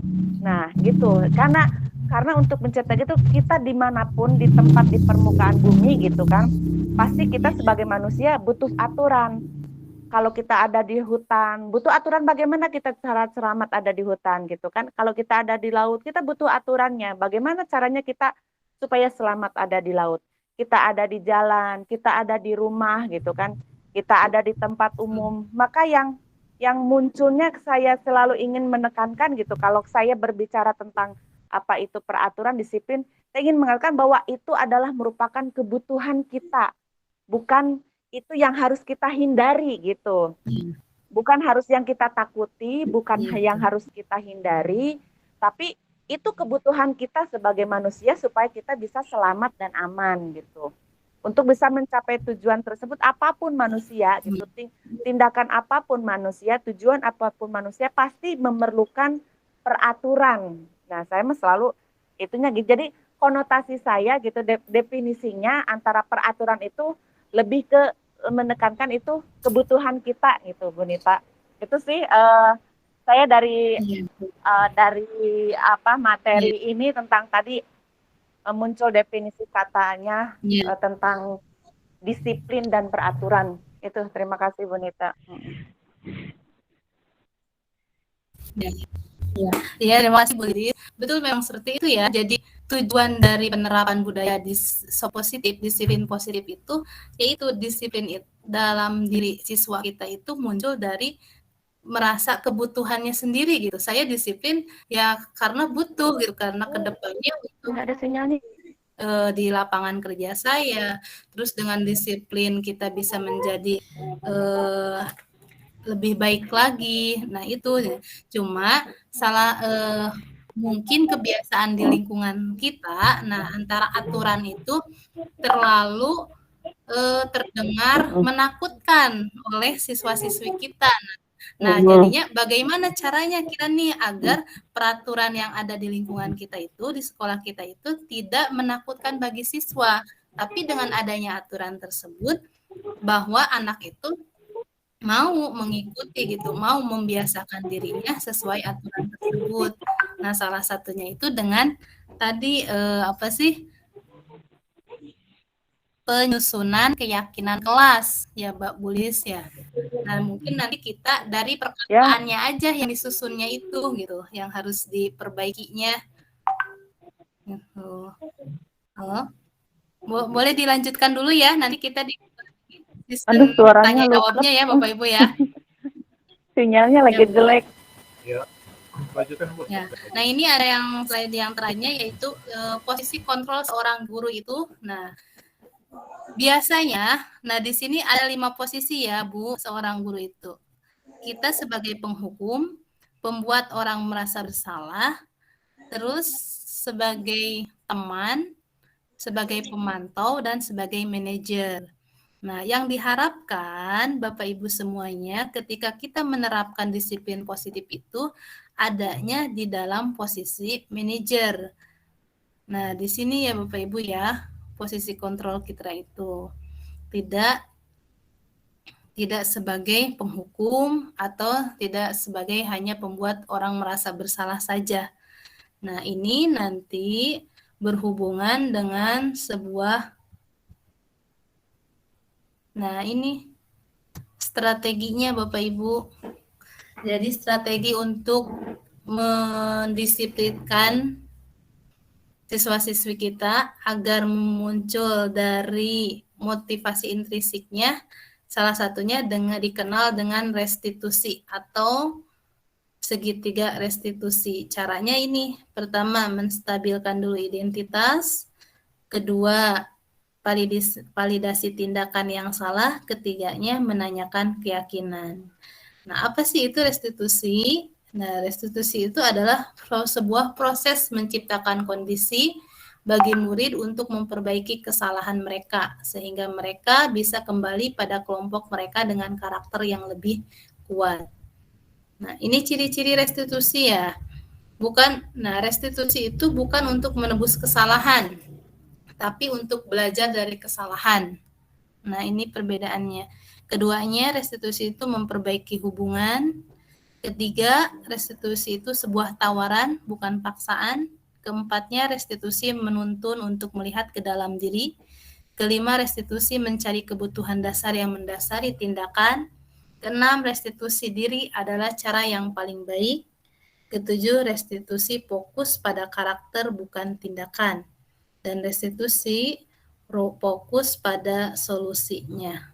Nah gitu, karena untuk mencetak itu kita dimanapun di tempat di permukaan bumi gitu kan, pasti kita sebagai manusia butuh aturan. Kalau kita ada di hutan, butuh aturan bagaimana kita cara selamat ada di hutan gitu kan. Kalau kita ada di laut, kita butuh aturannya. Bagaimana caranya kita supaya selamat ada di laut. Kita ada di jalan, kita ada di rumah gitu kan. Kita ada di tempat umum. Maka yang munculnya saya selalu ingin menekankan gitu. Kalau saya berbicara tentang apa itu peraturan disiplin, saya ingin mengatakan bahwa itu adalah merupakan kebutuhan kita. Bukan itu yang harus kita hindari gitu. Bukan harus yang kita takuti, bukan yang harus kita hindari, tapi itu kebutuhan kita sebagai manusia supaya kita bisa selamat dan aman gitu. Untuk bisa mencapai tujuan tersebut apapun manusia gitu, tindakan apapun manusia, tujuan apapun manusia pasti memerlukan peraturan. Nah, saya selalu itunya gitu. Jadi konotasi saya gitu definisinya antara peraturan itu lebih ke menekankan itu kebutuhan kita gitu, Bu Nita. Itu sih saya dari apa materi ini tentang tadi muncul definisi katanya tentang disiplin dan peraturan. Itu terima kasih Bu Nita. Ya, terima kasih Bu Lidis. Betul memang seperti itu ya. Jadi tujuan dari penerapan budaya disiplin positif itu yaitu disiplin dalam diri siswa kita itu muncul dari merasa kebutuhannya sendiri gitu. Saya disiplin ya karena butuh gitu, karena kedepannya untuk ada sinyalnya di lapangan kerja saya. Terus dengan disiplin kita bisa menjadi lebih baik lagi. Nah itu cuma mungkin kebiasaan di lingkungan kita. Nah antara aturan itu terlalu terdengar menakutkan oleh siswa-siswi kita. Nah jadinya bagaimana caranya kita nih agar peraturan yang ada di lingkungan kita itu, di sekolah kita itu tidak menakutkan bagi siswa. Tapi dengan adanya aturan tersebut bahwa anak itu mau mengikuti gitu, mau membiasakan dirinya sesuai aturan tersebut. Nah, salah satunya itu dengan tadi penyusunan keyakinan kelas ya, Mbak Bulis ya. Nah, mungkin nanti kita dari perkataannya aja yang disusunnya itu gitu, yang harus diperbaikinya. Gitu. Boleh dilanjutkan dulu ya, nanti kita di suaranya tanya jawabnya ya Bapak Ibu ya. Sinyalnya lagi jelek. Ya. Lanjutkan, Bu. Ya. Nah, ini ada yang slide yang terakhirnya yaitu posisi kontrol seorang guru itu. Nah, biasanya di sini ada 5 posisi ya, Bu, seorang guru itu. Kita sebagai penghukum, pembuat orang merasa bersalah, terus sebagai teman, sebagai pemantau dan sebagai manajer. Nah, yang diharapkan Bapak Ibu semuanya ketika kita menerapkan disiplin positif itu adanya di dalam posisi manajer. Nah, di sini ya Bapak Ibu ya, posisi kontrol kita itu tidak sebagai penghukum atau tidak sebagai hanya pembuat orang merasa bersalah saja. Nah, ini nanti berhubungan dengan sebuah ini strateginya Bapak Ibu. Jadi strategi untuk mendisiplinkan siswa-siswi kita agar muncul dari motivasi intrinsiknya, salah satunya dikenal dengan restitusi atau segitiga restitusi. Caranya ini, pertama menstabilkan dulu identitas, kedua validasi tindakan yang salah, ketiganya menanyakan keyakinan. Nah, apa sih itu restitusi? Nah, restitusi itu adalah sebuah proses menciptakan kondisi bagi murid untuk memperbaiki kesalahan mereka, sehingga mereka bisa kembali pada kelompok mereka dengan karakter yang lebih kuat. Nah, ini ciri-ciri restitusi ya. Restitusi itu bukan untuk menebus kesalahan, tapi untuk belajar dari kesalahan. Nah, ini perbedaannya. Keduanya, restitusi itu memperbaiki hubungan. Ketiga, restitusi itu sebuah tawaran, bukan paksaan. Keempatnya, restitusi menuntun untuk melihat ke dalam diri. Kelima, restitusi mencari kebutuhan dasar yang mendasari tindakan. Keenam, restitusi diri adalah cara yang paling baik. Ketujuh, restitusi fokus pada karakter bukan tindakan. Dan restitusi fokus pada solusinya.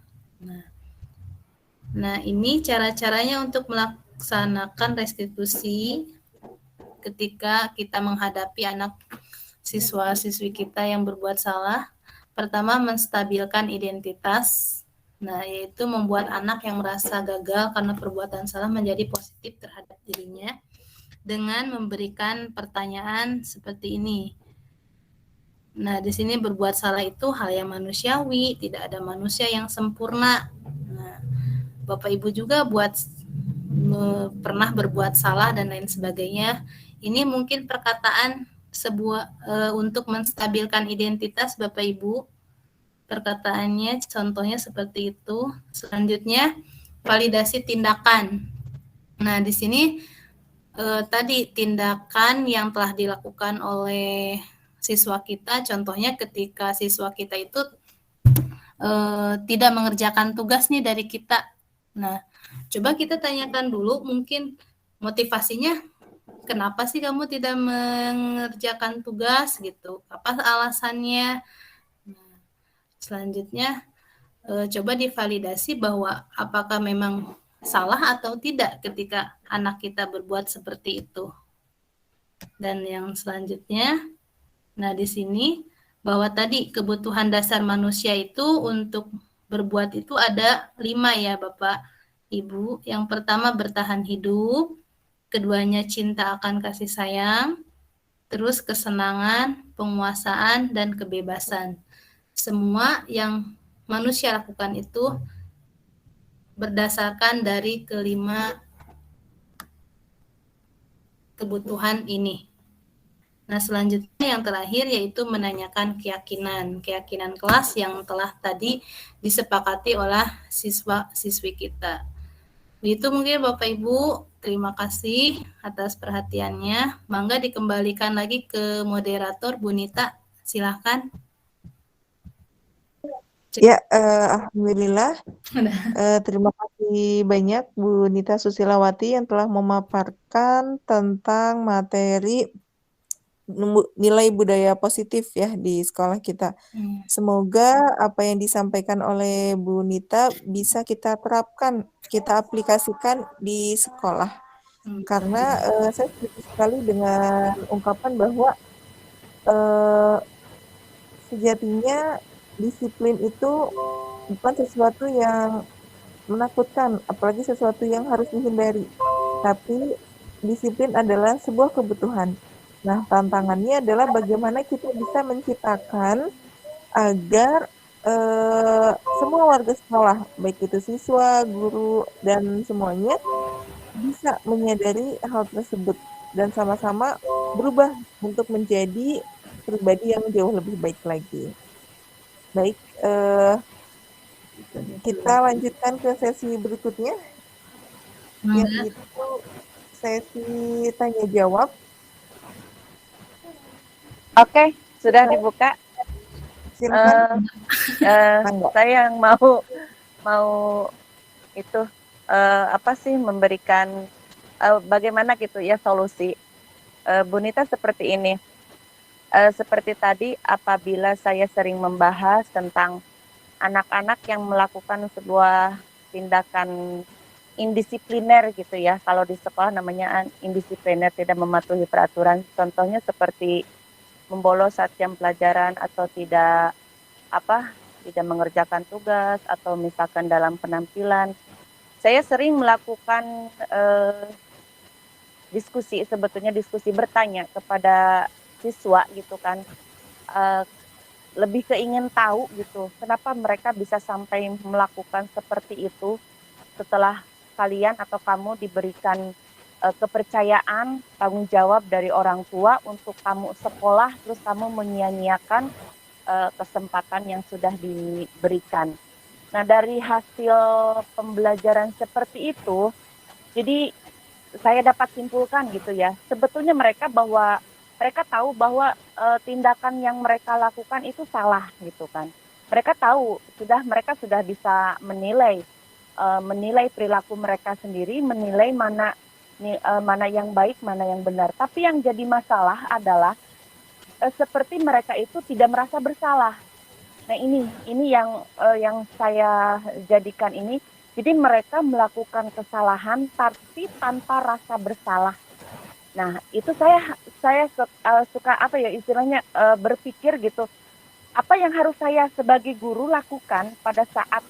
Nah, ini cara-caranya untuk melaksanakan restitusi ketika kita menghadapi anak siswa-siswi kita yang berbuat salah. Pertama, menstabilkan identitas. Nah, yaitu membuat anak yang merasa gagal karena perbuatan salah menjadi positif terhadap dirinya dengan memberikan pertanyaan seperti ini. Nah, di sini berbuat salah itu hal yang manusiawi, tidak ada manusia yang sempurna. Nah, Bapak Ibu juga pernah berbuat salah dan lain sebagainya. Ini mungkin perkataan untuk menstabilkan identitas Bapak Ibu. Perkataannya contohnya seperti itu. Selanjutnya, validasi tindakan. Nah, di sini tadi tindakan yang telah dilakukan oleh siswa kita, contohnya ketika siswa kita itu tidak mengerjakan tugas nih dari kita. Nah, coba kita tanyakan dulu mungkin motivasinya, kenapa sih kamu tidak mengerjakan tugas gitu? Apa alasannya? Nah, selanjutnya coba divalidasi bahwa apakah memang salah atau tidak ketika anak kita berbuat seperti itu. Dan yang selanjutnya, nah di sini bahwa tadi kebutuhan dasar manusia itu untuk berbuat itu ada 5 ya Bapak Ibu. Yang pertama bertahan hidup, keduanya cinta akan kasih sayang, terus kesenangan, penguasaan, dan kebebasan. Semua yang manusia lakukan itu berdasarkan dari kelima kebutuhan ini. Nah, selanjutnya yang terakhir yaitu menanyakan keyakinan kelas yang telah tadi disepakati oleh siswa-siswi kita. Begitu mungkin Bapak Ibu, terima kasih atas perhatiannya. Mangga dikembalikan lagi ke moderator Bu Nita, silahkan. Ya, alhamdulillah. Terima kasih banyak Bu Nita Susilawati yang telah memaparkan tentang materi nilai budaya positif ya di sekolah kita. Semoga apa yang disampaikan oleh Bu Nita bisa kita terapkan, kita aplikasikan di sekolah. Karena saya setuju sekali dengan ungkapan bahwa sejatinya disiplin itu bukan sesuatu yang menakutkan, apalagi sesuatu yang harus dihindari. Tapi disiplin adalah sebuah kebutuhan. Nah, tantangannya adalah bagaimana kita bisa menciptakan agar semua warga sekolah, baik itu siswa, guru, dan semuanya bisa menyadari hal tersebut dan sama-sama berubah untuk menjadi pribadi yang jauh lebih baik lagi. Baik, kita lanjutkan ke sesi berikutnya, yaitu sesi tanya jawab. Oke, sudah dibuka. Silakan. Saya yang mau itu apa sih memberikan bagaimana gitu ya solusi. Bu Nita seperti ini. Seperti tadi, apabila saya sering membahas tentang anak-anak yang melakukan sebuah tindakan indisipliner gitu ya, kalau di sekolah namanya indisipliner, tidak mematuhi peraturan, contohnya seperti membolos saat jam pelajaran atau tidak mengerjakan tugas atau misalkan dalam penampilan. Saya sering melakukan diskusi bertanya kepada siswa gitu kan, lebih keingin tahu gitu kenapa mereka bisa sampai melakukan seperti itu setelah kalian atau kamu diberikan kepercayaan, tanggung jawab dari orang tua untuk kamu sekolah, terus kamu menyia-nyiakan kesempatan yang sudah diberikan. Nah, dari hasil pembelajaran seperti itu, jadi saya dapat simpulkan gitu ya, sebetulnya mereka tahu bahwa tindakan yang mereka lakukan itu salah gitu kan. Mereka tahu, mereka sudah bisa menilai perilaku mereka sendiri, menilai mana yang baik, mana yang benar. Tapi yang jadi masalah adalah seperti mereka itu tidak merasa bersalah. Nah, ini yang saya jadikan ini. Jadi mereka melakukan kesalahan tapi tanpa rasa bersalah. Nah, itu saya suka apa ya istilahnya berpikir gitu. Apa yang harus saya sebagai guru lakukan pada saat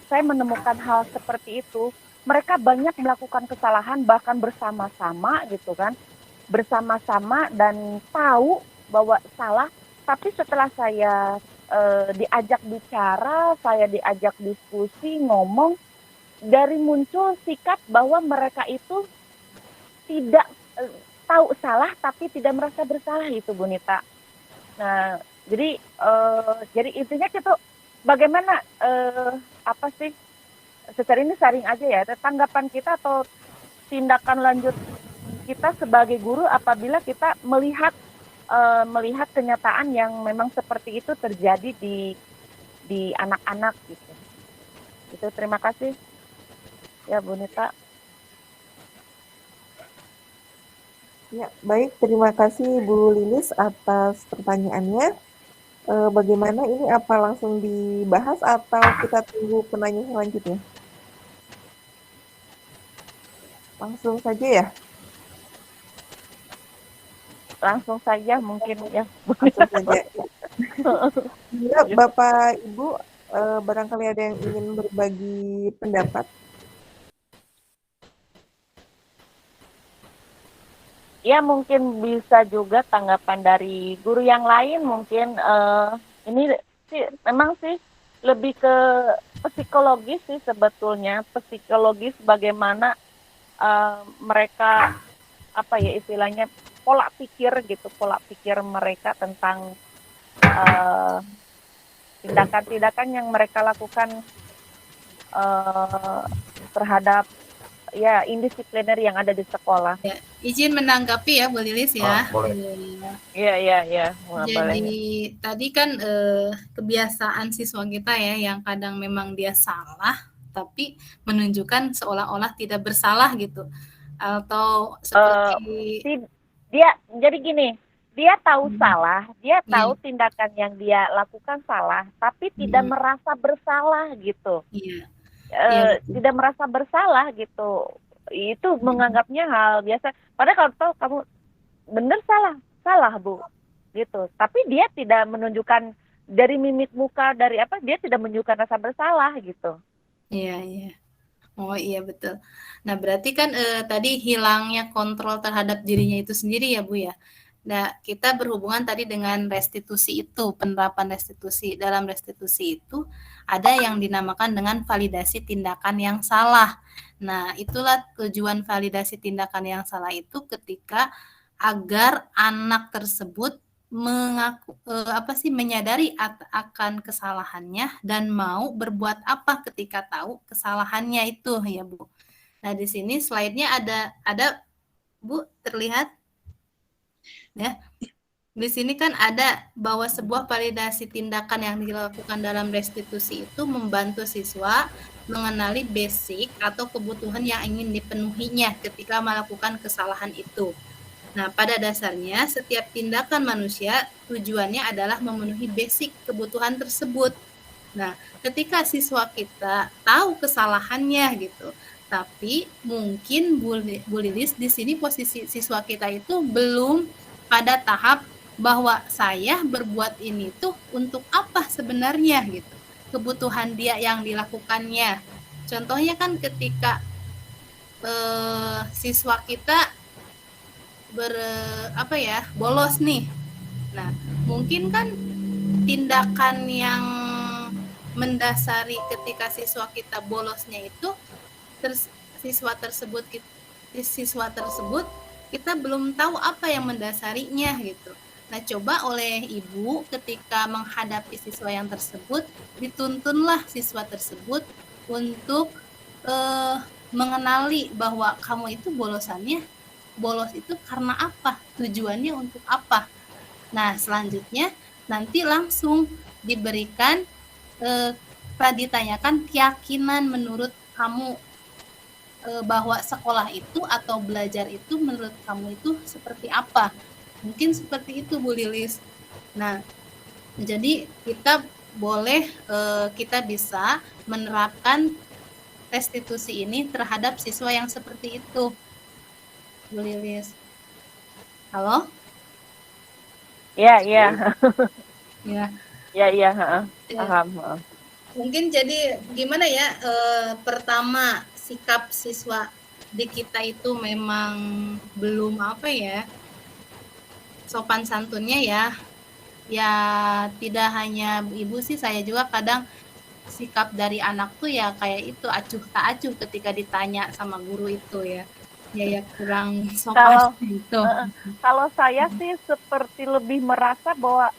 saya menemukan hal seperti itu? Mereka banyak melakukan kesalahan bahkan bersama-sama gitu kan. Bersama-sama dan tahu bahwa salah, tapi setelah saya diajak bicara, saya diajak diskusi, ngomong, dari muncul sikap bahwa mereka itu tidak tahu salah tapi tidak merasa bersalah itu Bu Nita. Nah, jadi intinya kita bagaimana apa sih secara ini sharing aja ya, tanggapan kita atau tindakan lanjut kita sebagai guru apabila kita melihat kenyataan yang memang seperti itu terjadi di anak-anak gitu. Itu terima kasih ya Bu Nita. Ya, baik. Terima kasih Bu Lilis atas pertanyaannya. Bagaimana ini, apa langsung dibahas atau kita tunggu penanya selanjutnya? Langsung saja ya? Langsung saja mungkin ya. Langsung saja. Ya, Bapak Ibu, barangkali ada yang ingin berbagi pendapat. Ya, mungkin bisa juga tanggapan dari guru yang lain mungkin ini sih memang sih lebih ke psikologis sih sebetulnya, psikologis bagaimana mereka apa ya istilahnya pola pikir mereka tentang tindakan-tindakan yang mereka lakukan terhadap ya indisipliner yang ada di sekolah. Ya, izin menanggapi ya Bu Lilis ya. Boleh. Iya. Jadi tadi kan kebiasaan siswa kita ya yang kadang memang dia salah tapi menunjukkan seolah-olah tidak bersalah gitu. Atau seperti dia jadi gini, dia tahu salah, dia tahu tindakan yang dia lakukan salah, tapi tidak merasa bersalah gitu. Iya. Tidak merasa bersalah gitu, itu menganggapnya hal biasa. Padahal kalau tahu kamu benar salah Bu, gitu. Tapi dia tidak menunjukkan dari mimik muka, dari apa, dia tidak menunjukkan rasa bersalah gitu. Iya. Oh iya betul. Nah berarti kan tadi hilangnya kontrol terhadap dirinya itu sendiri ya Bu ya. Nah, kita berhubungan tadi dengan restitusi itu, penerapan restitusi. Dalam restitusi itu ada yang dinamakan dengan validasi tindakan yang salah. Nah, itulah tujuan validasi tindakan yang salah itu ketika agar anak tersebut menyadari akan kesalahannya dan mau berbuat apa ketika tahu kesalahannya itu ya Bu. Nah, di sini slide-nya ada Bu, terlihat? Ya, di sini kan ada bahwa sebuah validasi tindakan yang dilakukan dalam restitusi itu membantu siswa mengenali basic atau kebutuhan yang ingin dipenuhinya ketika melakukan kesalahan itu. Nah, pada dasarnya setiap tindakan manusia tujuannya adalah memenuhi basic kebutuhan tersebut. Nah, ketika siswa kita tahu kesalahannya gitu, tapi mungkin Bu Lilis di sini posisi siswa kita itu belum pada tahap bahwa saya berbuat ini tuh untuk apa sebenarnya gitu. Kebutuhan dia yang dilakukannya. Contohnya kan ketika siswa kita bolos nih. Nah, mungkin kan tindakan yang mendasari ketika siswa kita bolosnya itu siswa tersebut kita belum tahu apa yang mendasarinya gitu. Nah, coba oleh ibu ketika menghadapi siswa yang tersebut, dituntunlah siswa tersebut untuk mengenali bahwa kamu itu bolos itu karena apa, tujuannya untuk apa. Nah, selanjutnya nanti langsung diberikan ditanyakan keyakinan menurut kamu bahwa sekolah itu atau belajar itu menurut kamu itu seperti apa. Mungkin seperti itu Bu Lilis. Nah, jadi kita bisa menerapkan restitusi ini terhadap siswa yang seperti itu. Bu Lilis. Halo? Iya. Ya. Iya, paham. Mungkin jadi gimana ya, pertama sikap siswa di kita itu memang belum sopan santunnya ya tidak hanya ibu sih, saya juga kadang sikap dari anak tuh ya kayak itu acuh tak acuh ketika ditanya sama guru itu ya kurang sopan gitu. Kalau saya sih seperti lebih merasa bahwa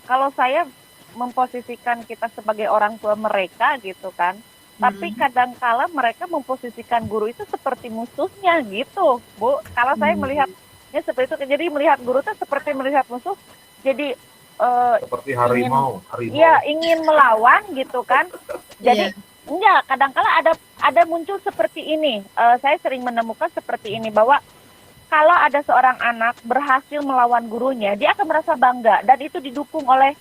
kalau saya memposisikan kita sebagai orang tua mereka gitu kan, tapi kadangkala mereka memposisikan guru itu seperti musuhnya gitu, Bu. Kalau saya melihatnya seperti itu, jadi melihat guru itu seperti melihat musuh, jadi seperti harimau. Iya, ingin melawan gitu kan. Jadi enggak, kadangkala ada muncul seperti ini. Saya sering menemukan seperti ini, bahwa kalau ada seorang anak berhasil melawan gurunya, dia akan merasa bangga dan itu didukung oleh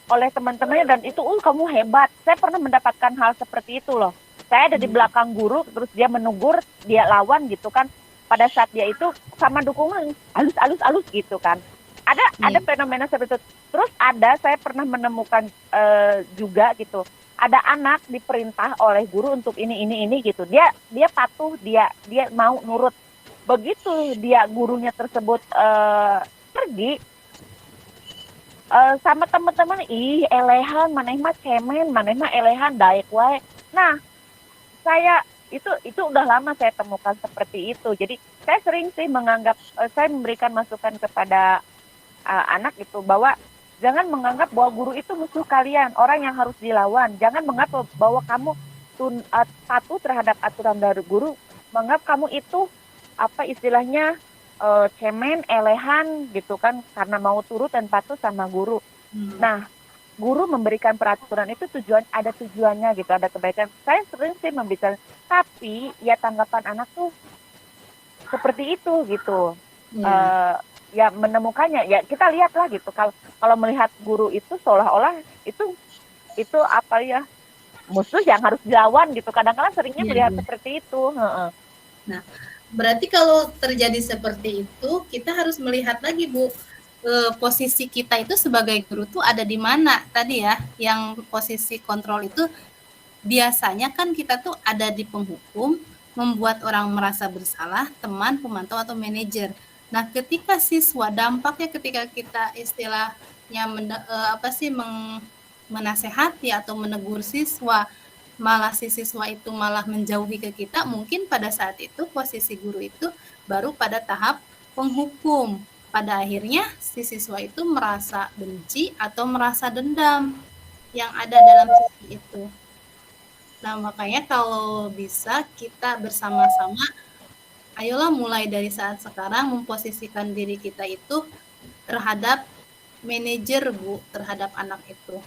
teman-temannya, dan itu kamu hebat. Saya pernah mendapatkan hal seperti itu loh. Saya ada di belakang guru, terus dia menegur, dia lawan gitu kan. Pada saat dia itu sama dukungan alus gitu kan. Ada fenomena seperti itu. Terus saya pernah menemukan juga gitu. Ada anak diperintah oleh guru untuk ini gitu. Dia patuh, dia mau nurut. Begitu gurunya tersebut pergi, sama teman-teman, elehan, maneh mah cemen, maneh mah elehan, daek wae. Nah, saya itu udah lama saya temukan seperti itu. Jadi saya sering sih menganggap, saya memberikan masukan kepada anak itu, bahwa jangan menganggap bahwa guru itu musuh kalian, orang yang harus dilawan. Jangan menganggap bahwa kamu patuh terhadap aturan dari guru, menganggap kamu itu istilahnya cemen, elehan gitu kan, karena mau turut dan patuh sama guru. Nah, guru memberikan peraturan itu ada tujuannya gitu, ada kebaikan. Saya sering sih membicarakan, tapi ya tanggapan anak tuh seperti itu gitu. Ya menemukannya, ya kita lihatlah gitu. Kalau melihat guru itu seolah-olah itu musuh yang harus dilawan gitu. Kadang-kadang seringnya melihat seperti itu. Nah, berarti kalau terjadi seperti itu, kita harus melihat lagi, Bu, posisi kita itu sebagai guru tuh ada di mana tadi ya. Yang posisi kontrol itu biasanya kan kita tuh ada di penghukum, membuat orang merasa bersalah, teman, pemantau, atau manajer. Nah, ketika siswa, dampaknya ketika kita istilahnya menasehati atau menegur siswa, malah si siswa itu malah menjauhi ke kita, mungkin pada saat itu posisi guru itu baru pada tahap penghukum. Pada akhirnya si siswa itu merasa benci atau merasa dendam yang ada dalam sisi itu. Nah, makanya kalau bisa kita bersama-sama, ayolah mulai dari saat sekarang memposisikan diri kita itu terhadap manajer, Bu, terhadap anak itu.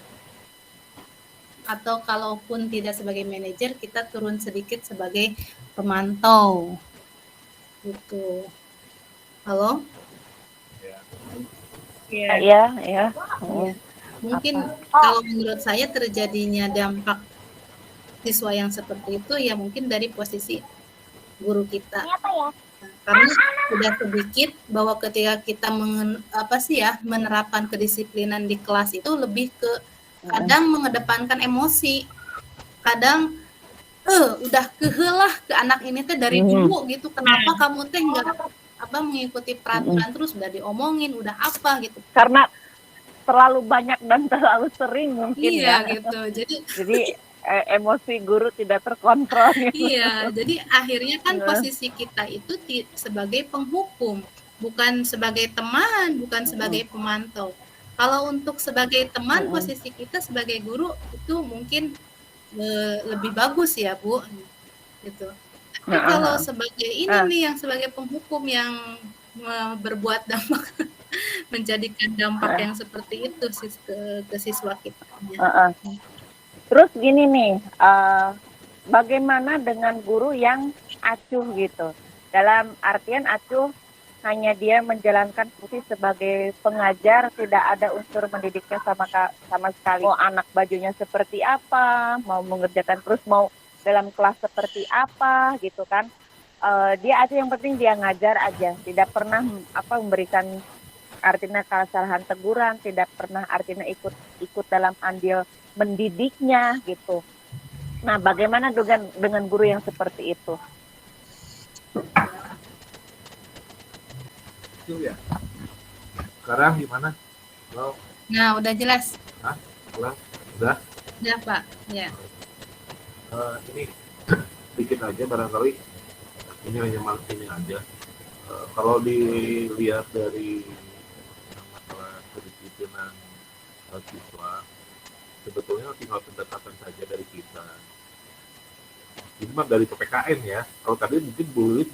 Atau kalaupun tidak sebagai manajer, kita turun sedikit sebagai pemantau. Gitu. Halo? Iya. Mungkin kalau menurut saya terjadinya dampak siswa yang seperti itu ya mungkin dari posisi guru kita. Karena sudah sedikit bahwa ketika kita menerapkan kedisiplinan di kelas itu lebih ke kadang mengedepankan emosi, kadang udah kehelah ke anak ini teh dari dulu gitu, kenapa kamu teh nggak mengikuti peraturan, terus udah diomongin, udah apa gitu, karena terlalu banyak dan terlalu sering mungkin. Iya gitu, jadi emosi guru tidak terkontrol gitu. Iya, jadi akhirnya kan Iya. posisi kita itu sebagai penghukum, bukan sebagai teman, bukan sebagai pemantau. Kalau untuk sebagai teman, posisi kita sebagai guru itu mungkin lebih bagus ya, Bu, gitu. Tapi kalau sebagai ini nih, yang sebagai penghukum yang berbuat dampak, menjadikan dampak yang seperti itu ke siswa kita. Terus gini nih, bagaimana dengan guru yang acuh gitu? Dalam artian acuh hanya dia menjalankan fungsi sebagai pengajar, tidak ada unsur mendidiknya sama sekali. Mau anak bajunya seperti apa, mau mengerjakan terus mau dalam kelas seperti apa gitu kan? Dia acuh, yang penting dia ngajar aja, tidak pernah memberikan artinya kesalahan teguran, tidak pernah artinya ikut dalam andil mendidiknya gitu. Nah, bagaimana dengan guru yang seperti itu? Itu ya. Sekarang gimana? Halo? Nah, udah jelas. Udah? Udah? Udah, Pak. Ya. Ini dikit aja barangkali. Ini hanya ini aja. Kalau dilihat dari masalah kedisiplinan siswa, sebetulnya tinggal pendekatan saja dari kita. Ini mah dari PPKN ya. Kalau tadi mungkin Bu Lilis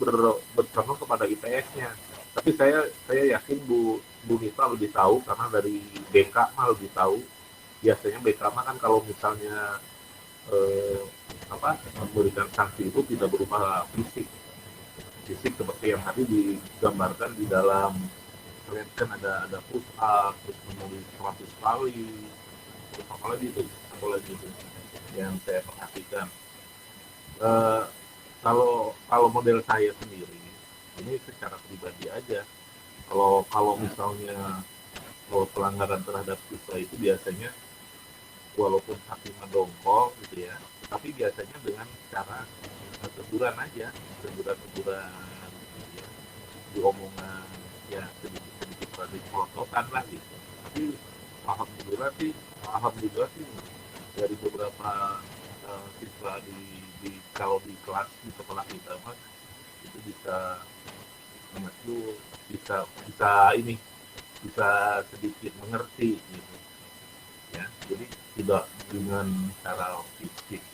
bercondong kepada IPS-nya. Tapi saya yakin Bu Nita lebih tahu karena dari BK mah lebih tahu. Biasanya BK mah kan kalau misalnya memberikan sanksi itu tidak berupa fisik seperti yang tadi digambarkan di dalam kalian kan ada push up, terus menulis 100 kali, terus apalagi itu yang saya perhatikan. Kalau model saya sendiri ini secara pribadi aja, kalau misalnya pelanggaran terhadap siswa itu biasanya walaupun hakim mendongkol gitu ya, tapi biasanya dengan cara teguran aja, teguran gitu ya, di omongan ya sedikit pelototan lah gitu. Tapi alhamdulillah sih dari beberapa siswa kalau di kelas di sekolah kita mas itu bisa sedikit mengerti gitu ya. Jadi tidak dengan cara fisik.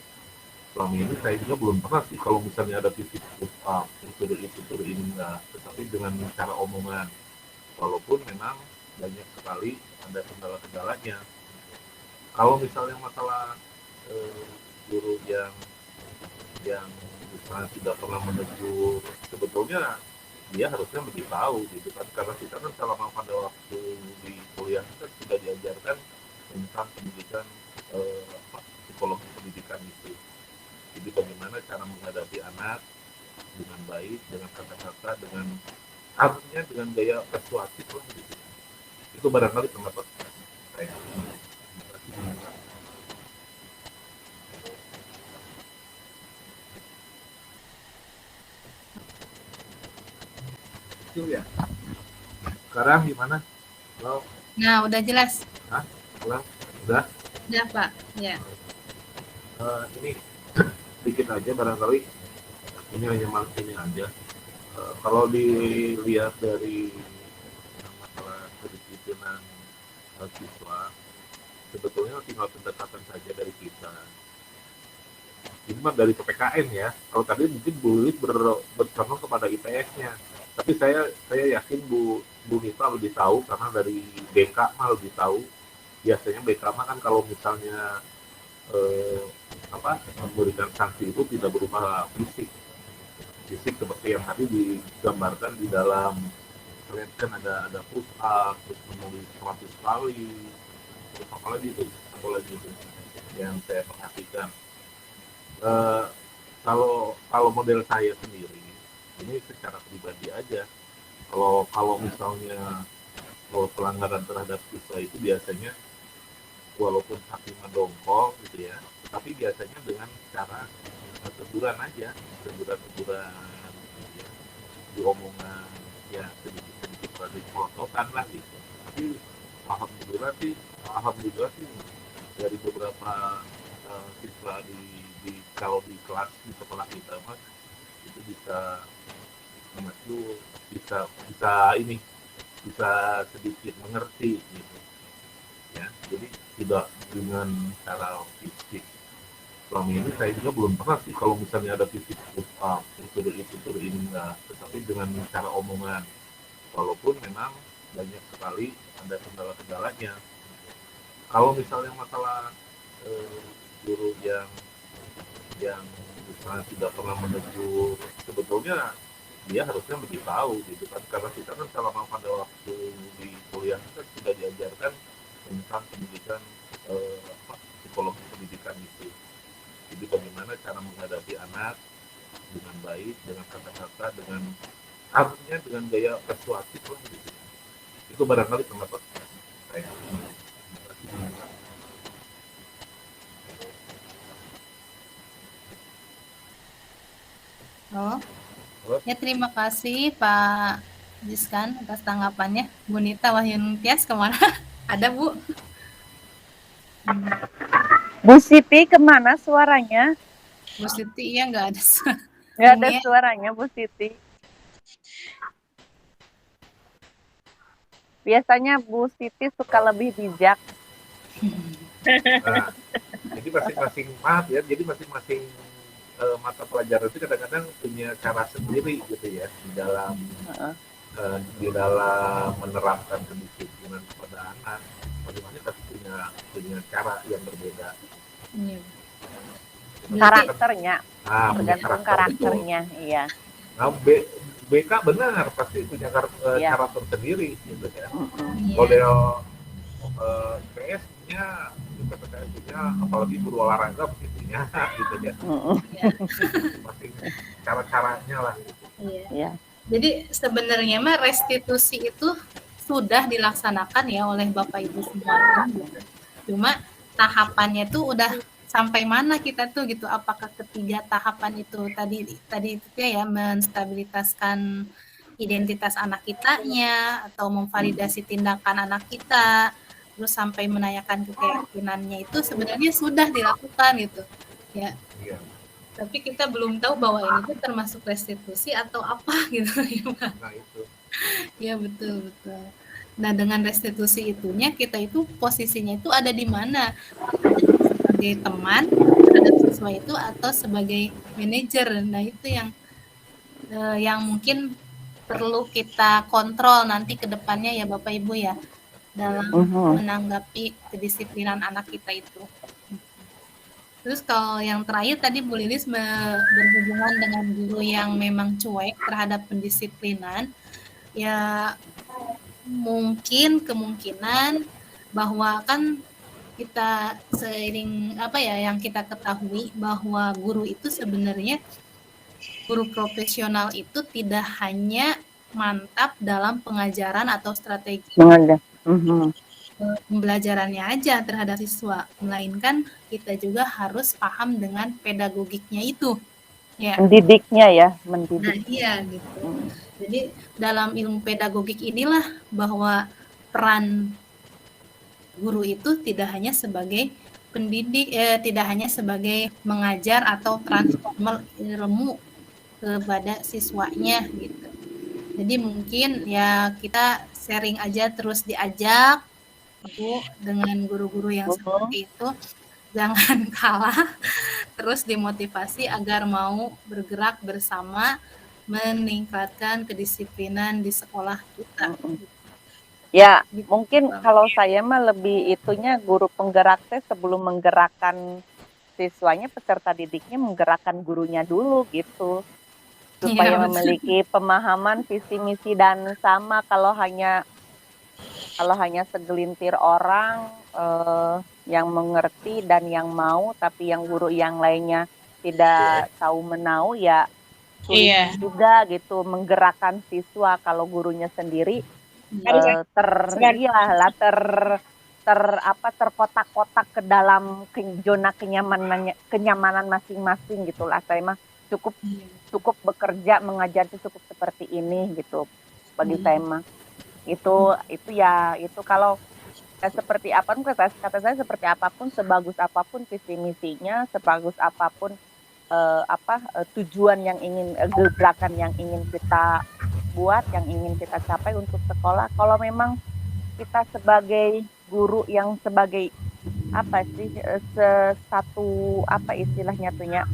Selama ini saya juga belum pernah sih kalau misalnya ada fisik itu ini enggak, tetapi dengan cara omongan, walaupun memang banyak sekali ada kendala-kendalanya. Kalau misalnya masalah guru yang misalnya tidak pernah menegur, sebetulnya dia harusnya lebih tahu gitu kan, karena kita kan selama pada waktu di kuliah kan sudah diajarkan tentang pendidikan psikologi pendidikan itu. Jadi bagaimana cara menghadapi anak dengan baik, dengan kata-kata, dengan artinya dengan gaya persuasif lah gitu. Itu barangkali pendapat saya. Itu ya. Sekarang gimana? Halo? Nah, udah jelas. Udah? Udah? Udah, Pak. Ya. Ini sedikit aja barangkali. Ini hanya ini aja. Kalau dilihat dari masalah kedisiplinan siswa, sebetulnya tinggal pendekatan saja dari kita. Ini mah dari PPKN ya. Kalau tadi mungkin Bu Lilis bercondong kepada IPS-nya. Tapi saya yakin Bu Nita lebih tahu karena dari BK mah lebih tahu. Biasanya BK mah kan kalau misalnya memberikan sanksi itu tidak berupa fisik seperti yang tadi digambarkan di dalam kalian kan ada push up, terus menulis 100 kali, terus apalagi itu yang saya perhatikan. Kalau model saya sendiri ini secara pribadi aja, kalau misalnya pelanggaran terhadap siswa itu biasanya walaupun hakim mendongkol gitu ya, tapi biasanya dengan cara teguran aja, teguran gitu ya, di omongan ya sedikit pelototan lah gitu. Tapi alhamdulillah sih dari beberapa siswa kalau di kelas di sekolah kita mah itu bisa bisa bisa ini bisa sedikit mengerti gitu ya. Jadi tidak dengan cara fisik. Selama ini saya juga belum pernah sih kalau misalnya ada fisik itu ini enggak, tetapi dengan cara omongan. Walaupun memang banyak sekali ada kendala-kendalanya. Kalau misalnya masalah guru yang misalnya tidak pernah menegur, sebetulnya dia harusnya lebih tahu gitu kan, karena kita kan selama pada waktu di kuliah kita sudah diajarkan tentang pendidikan psikologi pendidikan itu. Jadi bagaimana cara menghadapi anak dengan baik, dengan kata-kata, dengan artinya dengan gaya persuasif lah gitu. Itu barangkali pendapat saya. Oh, ya terima kasih Pak Jiskan atas tanggapannya. Bu Nita Wahyuntias kemana? Ada Bu? Bu Siti kemana suaranya? Bu Siti iya nggak ada. Nggak ada Ini suaranya Bu Siti. Biasanya Bu Siti suka lebih bijak. Nah, jadi masing-masing jadi masing-masing mata pelajaran itu kadang-kadang punya cara sendiri gitu ya di dalam menerapkan kedisiplinan kepada anak. Masing-masing pasti punya cara yang berbeda. Iya. Karakternya, Punya tergantung karakternya, iya. Nah, BK benar pasti punya Iya. cara tersendiri gitu ya. Iya. Kalau IPS-nya apalagi guru olahraga begitunya gitu ya. Pasti cara-caranya lah gitu. Iya. Iya. Jadi sebenarnya mah restitusi itu sudah dilaksanakan ya oleh Bapak Ibu semua. Cuma tahapannya tuh udah sampai mana kita tuh gitu. Apakah ketiga tahapan itu tadi itu ya menstabilitaskan identitas anak kitanya atau memvalidasi tindakan anak kita, terus sampai menanyakan keyakinannya itu sebenarnya sudah dilakukan gitu ya. Iya. Tapi kita belum tahu bahwa ini tuh termasuk restitusi atau apa gitu ya Pak. Nah itu. Ya betul. Nah dengan restitusi itunya kita itu posisinya itu ada di mana? Sebagai teman terhadap siswa itu atau sebagai manajer. Nah itu yang mungkin perlu kita kontrol nanti ke depannya ya Bapak Ibu ya dalam menanggapi kedisiplinan anak kita itu. Terus kalau yang terakhir tadi Bu Lilis berhubungan dengan guru yang memang cuek terhadap pendisiplinan, ya mungkin kemungkinan bahwa kan kita seiring yang kita ketahui bahwa guru itu sebenarnya guru profesional itu tidak hanya mantap dalam pengajaran atau strategi pembelajarannya aja terhadap siswa, melainkan kita juga harus paham dengan pedagogiknya itu. Ya. Mendidiknya ya, Nah, iya gitu. Jadi dalam ilmu pedagogik inilah bahwa peran guru itu tidak hanya sebagai pendidik, tidak hanya sebagai mengajar atau transformer ilmu kepada siswanya gitu. Jadi mungkin ya kita sharing aja terus diajak Bu dengan guru-guru yang seperti itu, jangan kalah, terus dimotivasi agar mau bergerak bersama meningkatkan kedisiplinan di sekolah kita. Ya, mungkin kalau saya mah lebih itunya guru penggerak sebelum menggerakkan siswanya, peserta didiknya menggerakkan gurunya dulu gitu. Supaya memiliki pemahaman visi misi dan sama. Kalau hanya segelintir orang yang mengerti dan yang mau, tapi yang guru yang lainnya tidak tahu menau, ya sulit juga gitu menggerakkan siswa. Kalau gurunya sendiri terkotak-kotak ke dalam zona kenyamanan masing-masing gitulah. Saya mah cukup bekerja mengajar itu cukup seperti ini gitu bagi saya mah. Itu kalau seperti apapun kata saya seperti apapun, sebagus apapun visi misinya, sebagus apapun tujuan yang ingin gebrakan yang ingin kita buat, yang ingin kita capai untuk sekolah. Kalau memang kita sebagai guru yang sebagai satu istilahnya tuhnya,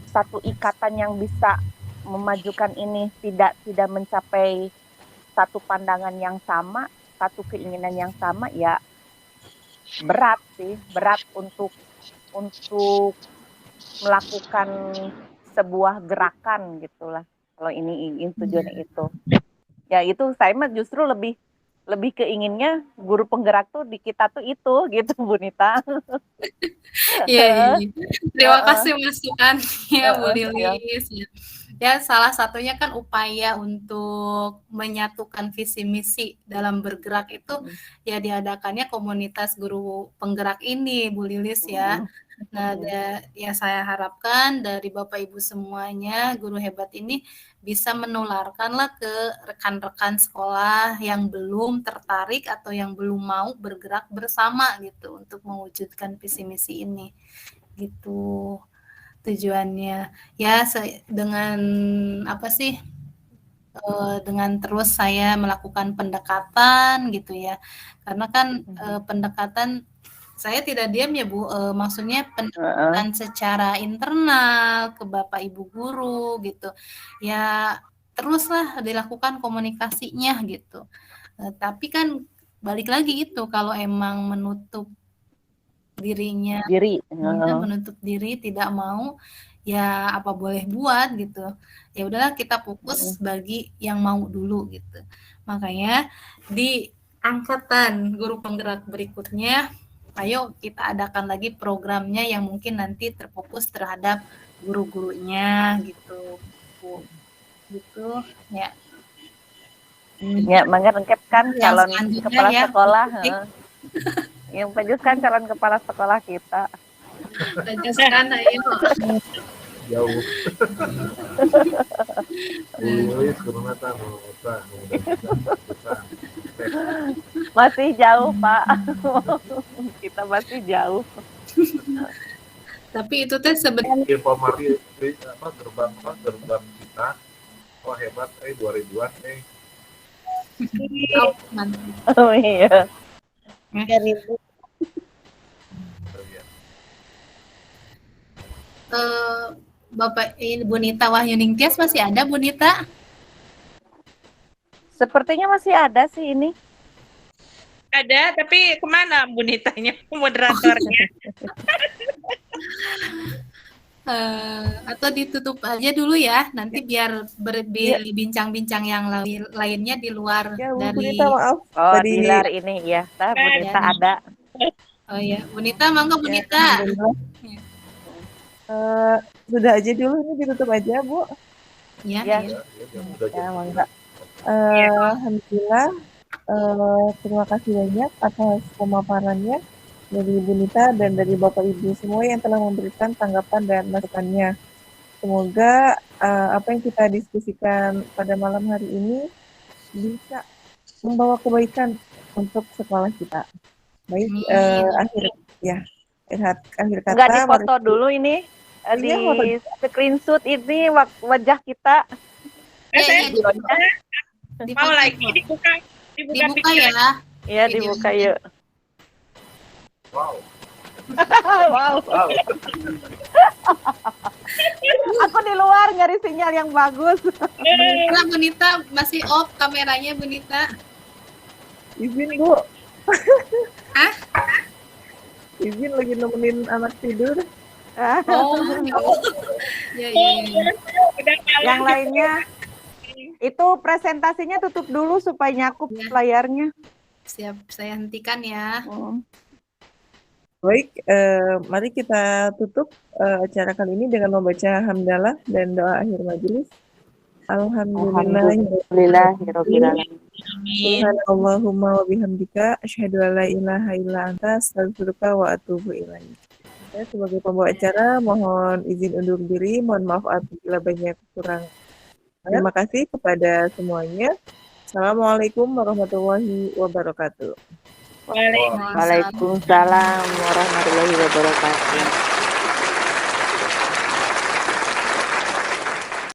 satu ikatan yang bisa memajukan ini tidak mencapai satu pandangan yang sama, satu keinginan yang sama, ya berat untuk melakukan sebuah gerakan gitulah. Kalau ini tujuannya itu. Ya itu saya mah justru lebih keinginnya guru penggerak tuh di kita tuh itu gitu Bu Nita. Iya. Terima kasih masukannya Bu Lilis. Ya, salah satunya kan upaya untuk menyatukan visi misi dalam bergerak itu ya diadakannya komunitas guru penggerak ini Bu Lilis ya. Nah, ya saya harapkan dari Bapak Ibu semuanya guru hebat ini bisa menularkanlah ke rekan-rekan sekolah yang belum tertarik atau yang belum mau bergerak bersama gitu untuk mewujudkan visi misi ini gitu tujuannya. Ya dengan dengan terus saya melakukan pendekatan gitu ya, karena kan pendekatan saya tidak diam ya Bu, maksudnya pendekatan secara internal ke Bapak Ibu guru gitu, ya teruslah dilakukan komunikasinya gitu. Tapi kan balik lagi itu kalau emang menutup dirinya, menutup diri tidak mau, ya apa boleh buat gitu. Ya udahlah kita fokus bagi yang mau dulu gitu. Makanya di angkatan guru penggerak berikutnya, ayo kita adakan lagi programnya yang mungkin nanti terfokus terhadap guru-gurunya gitu. Gitu ya. Ya, mangga lengkap kan calon kepala sekolah. Yang penjuskan calon kepala sekolah kita. Penjuskan ayo. Jauh. Masih jauh Pak. Kita masih jauh. Tapi itu teh sebenarnya informasi gerbang kita. Oh hebat 2000-an Oh iya. 3000. Bapak Bu Nita Wahyuning Tias masih ada Bu Nita? Sepertinya masih ada sih ini. Ada, tapi kemana Bu Nitanya, moderatornya? Atau ditutup aja dulu ya, nanti biar berbincang-bincang yang lainnya di luar Ya, Bu dari. Nita, maaf. Oh, di luar ini ya, Bu Nita ada. Oh ya, Bu Nita, mangga Bu Nita. Sudah aja dulu, ini ditutup aja Bu. Ya. Mangga. Alhamdulillah, terima kasih banyak atas pemaparannya dari Bu Nita dan dari Bapak Ibu semua yang telah memberikan tanggapan dan masukannya. Semoga apa yang kita diskusikan pada malam hari ini bisa membawa kebaikan untuk sekolah kita. Baik, akhir kata. Enggak difoto dulu ini, di screenshot ini wajah kita. Mau lagi dibuka ya. Iya, dibuka yuk. Wow. Wow. Aku di luar nyari sinyal yang bagus. Nah, Bu Nita masih off kameranya Bu Nita. Izin Bu. Hah? Izin lagi nemenin anak tidur. Ya. Yang lainnya itu presentasinya tutup dulu supaya nyakup layarnya. Siap, saya hentikan ya. Baik, mari kita tutup acara kali ini dengan membaca hamdalah dan doa akhir majelis. Alhamdulillahirabbil alamin. Subhanallahumma wa bihamdika asyhadu an la ilaha illa anta astaghfiruka wa atubu ilaik. Saya sebagai pembawa acara mohon izin undur diri, mohon maaf apabila banyak kurang. Terima kasih kepada semuanya. Assalamualaikum warahmatullahi wabarakatuh. Waalaikumsalam. Waalaikumsalam warahmatullahi wabarakatuh.